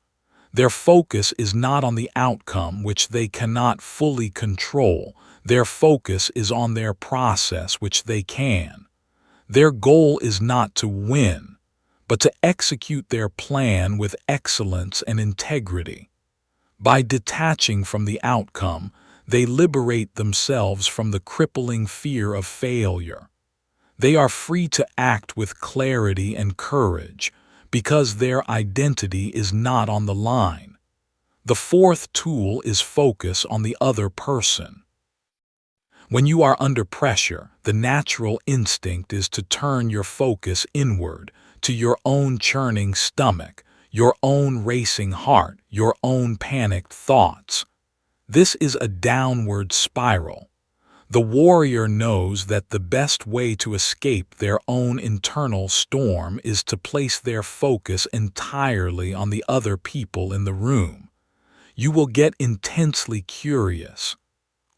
Their focus is not on the outcome, which they cannot fully control. Their focus is on their process, which they can. Their goal is not to win, but to execute their plan with excellence and integrity. By detaching from the outcome, they liberate themselves from the crippling fear of failure. They are free to act with clarity and courage because their identity is not on the line. The fourth tool is focus on the other person. When you are under pressure, the natural instinct is to turn your focus inward, to your own churning stomach, your own racing heart, your own panicked thoughts. This is a downward spiral. The warrior knows that the best way to escape their own internal storm is to place their focus entirely on the other people in the room. You will get intensely curious.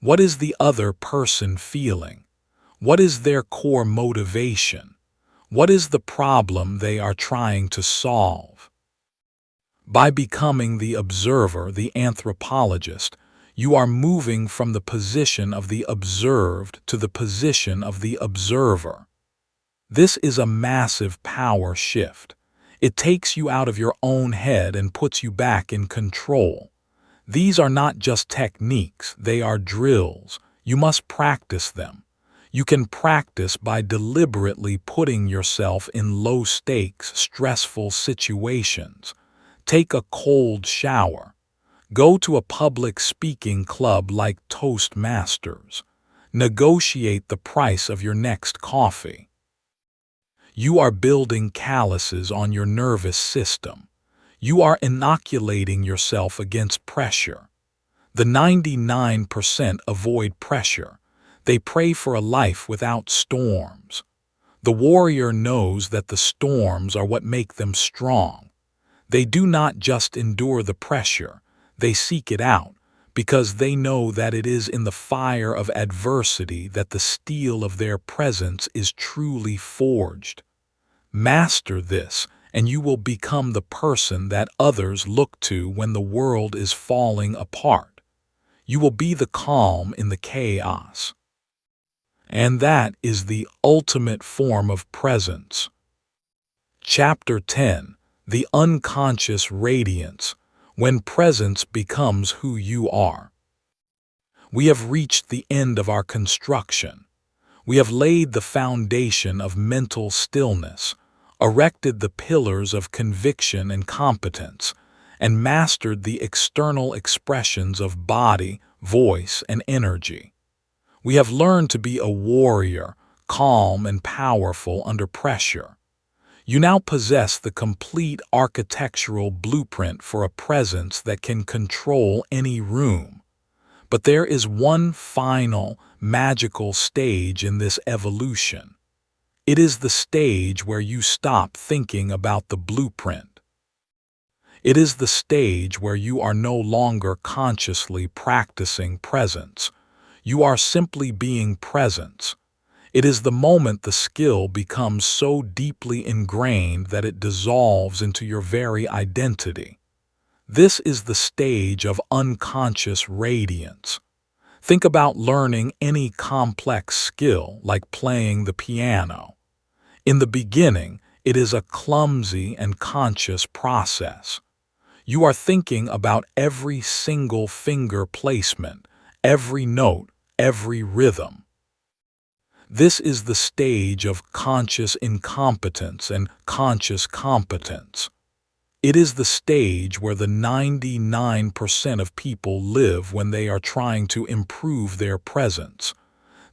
What is the other person feeling? What is their core motivation? What is the problem they are trying to solve? By becoming the observer, the anthropologist, you are moving from the position of the observed to the position of the observer. This is a massive power shift. It takes you out of your own head and puts you back in control. These are not just techniques, they are drills. You must practice them. You can practice by deliberately putting yourself in low-stakes, stressful situations. Take a cold shower. Go to a public speaking club like Toastmasters. Negotiate the price of your next coffee. You are building calluses on your nervous system. You are inoculating yourself against pressure. The 99% avoid pressure. They pray for a life without storms. The warrior knows that the storms are what make them strong. They do not just endure the pressure, they seek it out, because they know that it is in the fire of adversity that the steel of their presence is truly forged. Master this, and you will become the person that others look to when the world is falling apart. You will be the calm in the chaos. And that is the ultimate form of presence. Chapter 10. The Unconscious Radiance, when presence becomes who you are. We have reached the end of our construction. We have laid the foundation of mental stillness, erected the pillars of conviction and competence, and mastered the external expressions of body, voice, and energy. We have learned to be a warrior, calm and powerful under pressure. You now possess the complete architectural blueprint for a presence that can control any room. But there is one final, magical stage in this evolution. It is the stage where you stop thinking about the blueprint. It is the stage where you are no longer consciously practicing presence. You are simply being presence. It is the moment the skill becomes so deeply ingrained that it dissolves into your very identity. This is the stage of unconscious radiance. Think about learning any complex skill like playing the piano. In the beginning, it is a clumsy and conscious process. You are thinking about every single finger placement, every note, every rhythm. This is the stage of conscious incompetence and conscious competence. It is the stage where the 99% of people live when they are trying to improve their presence.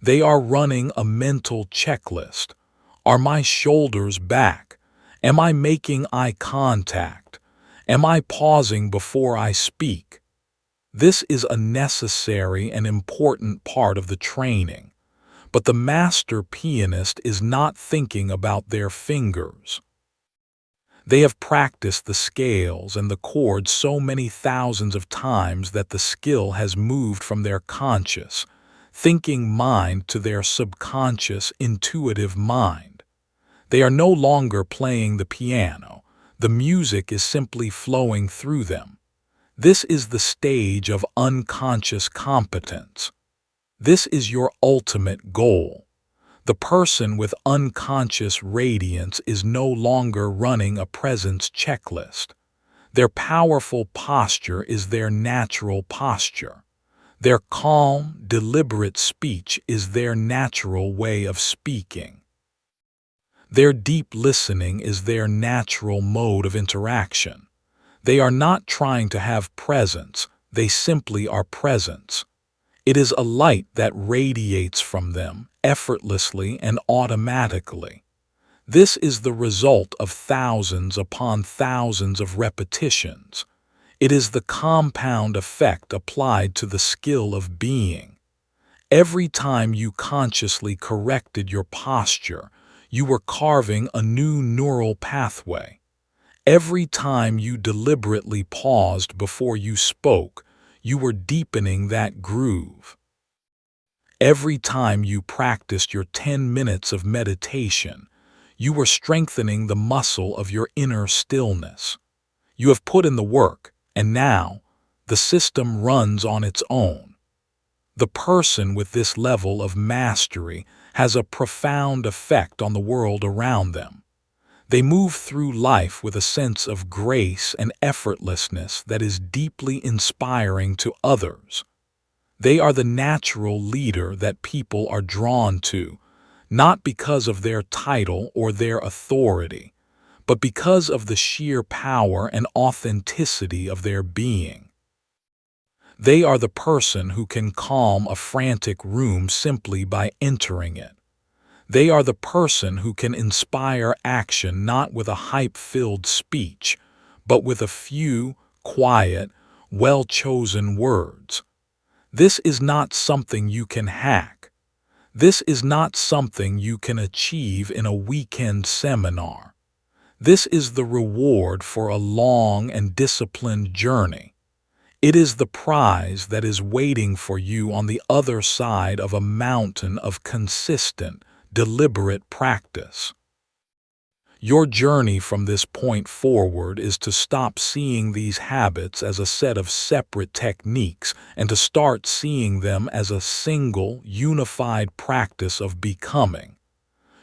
They are running a mental checklist. Are my shoulders back? Am I making eye contact? Am I pausing before I speak? This is a necessary and important part of the training. But the master pianist is not thinking about their fingers. They have practiced the scales and the chords so many thousands of times that the skill has moved from their conscious, thinking mind to their subconscious, intuitive mind. They are no longer playing the piano. The music is simply flowing through them. This is the stage of unconscious competence. This is your ultimate goal. The person with unconscious radiance is no longer running a presence checklist. Their powerful posture is their natural posture. Their calm, deliberate speech is their natural way of speaking. Their deep listening is their natural mode of interaction. They are not trying to have presence, they simply are presence. It is a light that radiates from them, effortlessly and automatically. This is the result of thousands upon thousands of repetitions. It is the compound effect applied to the skill of being. Every time you consciously corrected your posture, you were carving a new neural pathway. Every time you deliberately paused before you spoke, you were deepening that groove. Every time you practiced your 10 minutes of meditation, you were strengthening the muscle of your inner stillness. You have put in the work, and now the system runs on its own. The person with this level of mastery has a profound effect on the world around them. They move through life with a sense of grace and effortlessness that is deeply inspiring to others. They are the natural leader that people are drawn to, not because of their title or their authority, but because of the sheer power and authenticity of their being. They are the person who can calm a frantic room simply by entering it. They are the person who can inspire action not with a hype-filled speech, but with a few, quiet, well-chosen words. This is not something you can hack. This is not something you can achieve in a weekend seminar. This is the reward for a long and disciplined journey. It is the prize that is waiting for you on the other side of a mountain of consistent, deliberate practice. Your journey from this point forward is to stop seeing these habits as a set of separate techniques and to start seeing them as a single, unified practice of becoming.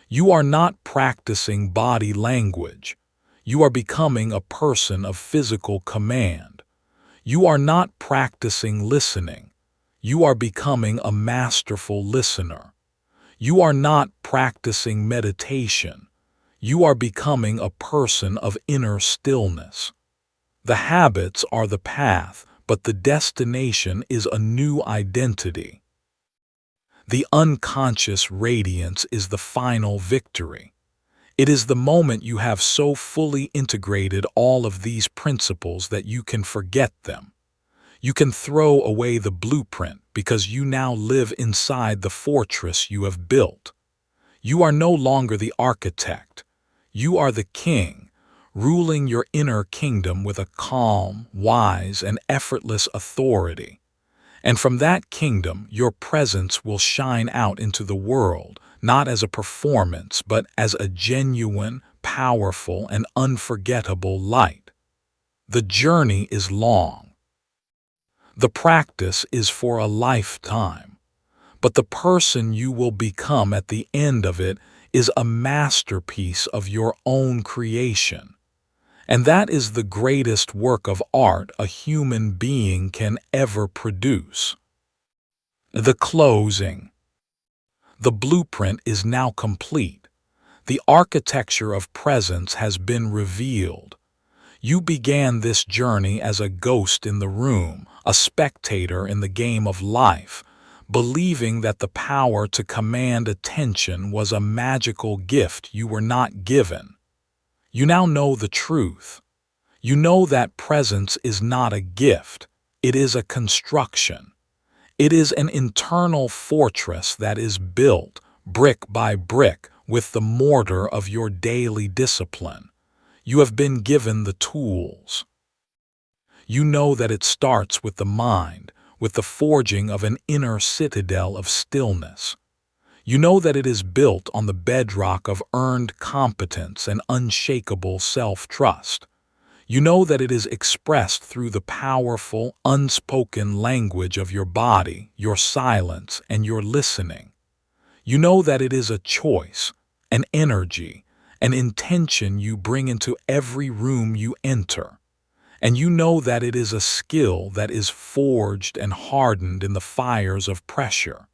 You are not practicing body language. You are becoming a person of physical command. You are not practicing listening. You are becoming a masterful listener. You are not practicing meditation. You are becoming a person of inner stillness. The habits are the path, but the destination is a new identity. The unconscious radiance is the final victory. It is the moment you have so fully integrated all of these principles that you can forget them. You can throw away the blueprint because you now live inside the fortress you have built. You are no longer the architect. You are the king, ruling your inner kingdom with a calm, wise, and effortless authority. And from that kingdom, your presence will shine out into the world, not as a performance, but as a genuine, powerful, and unforgettable light. The journey is long. The practice is for a lifetime. But the person you will become at the end of it is a masterpiece of your own creation. And that is the greatest work of art a human being can ever produce. The closing. The blueprint is now complete. The architecture of presence has been revealed. You began this journey as a ghost in the room, a spectator in the game of life, believing that the power to command attention was a magical gift you were not given. You now know the truth. You know that presence is not a gift, it is a construction. It is an internal fortress that is built, brick by brick, with the mortar of your daily discipline. You have been given the tools. You know that it starts with the mind, with the forging of an inner citadel of stillness. You know that it is built on the bedrock of earned competence and unshakable self-trust. You know that it is expressed through the powerful, unspoken language of your body, your silence, and your listening. You know that it is a choice, an energy, an intention you bring into every room you enter. And you know that it is a skill that is forged and hardened in the fires of pressure.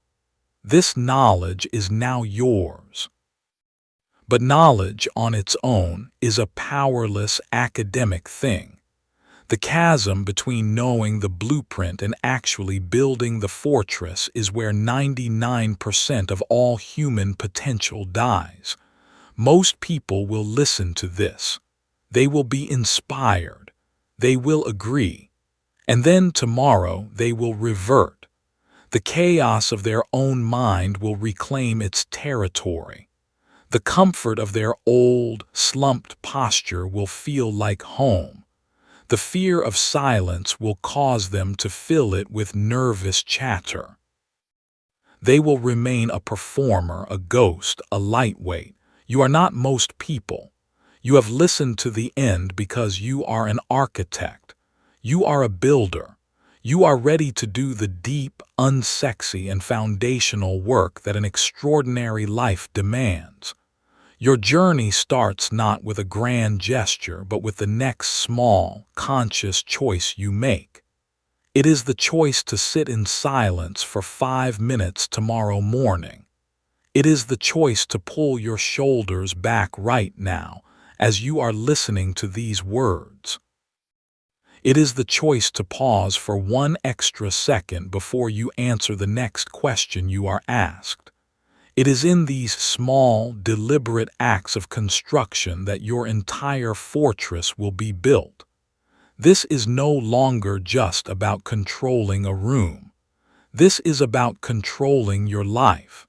This knowledge is now yours. But knowledge on its own is a powerless academic thing. The chasm between knowing the blueprint and actually building the fortress is where 99% of all human potential dies. Most people will listen to this. They will be inspired. They will agree. And then tomorrow they will revert. The chaos of their own mind will reclaim its territory. The comfort of their old, slumped posture will feel like home. The fear of silence will cause them to fill it with nervous chatter. They will remain a performer, a ghost, a lightweight. You are not most people. You have listened to the end because you are an architect. You are a builder. You are ready to do the deep, unsexy, and foundational work that an extraordinary life demands. Your journey starts not with a grand gesture, but with the next small, conscious choice you make. It is the choice to sit in silence for 5 minutes tomorrow morning. It is the choice to pull your shoulders back right now as you are listening to these words. It is the choice to pause for 1 extra second before you answer the next question you are asked. It is in these small, deliberate acts of construction that your entire fortress will be built. This is no longer just about controlling a room. This is about controlling your life.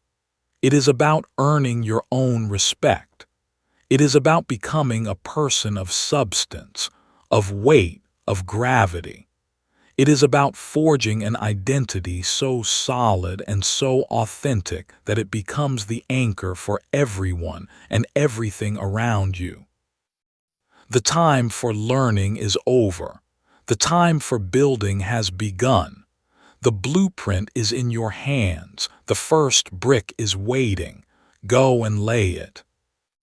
It is about earning your own respect. It is about becoming a person of substance, of weight, of gravity. It is about forging an identity so solid and so authentic that it becomes the anchor for everyone and everything around you. The time for learning is over. The time for building has begun. The blueprint is in your hands. The first brick is waiting. Go and lay it.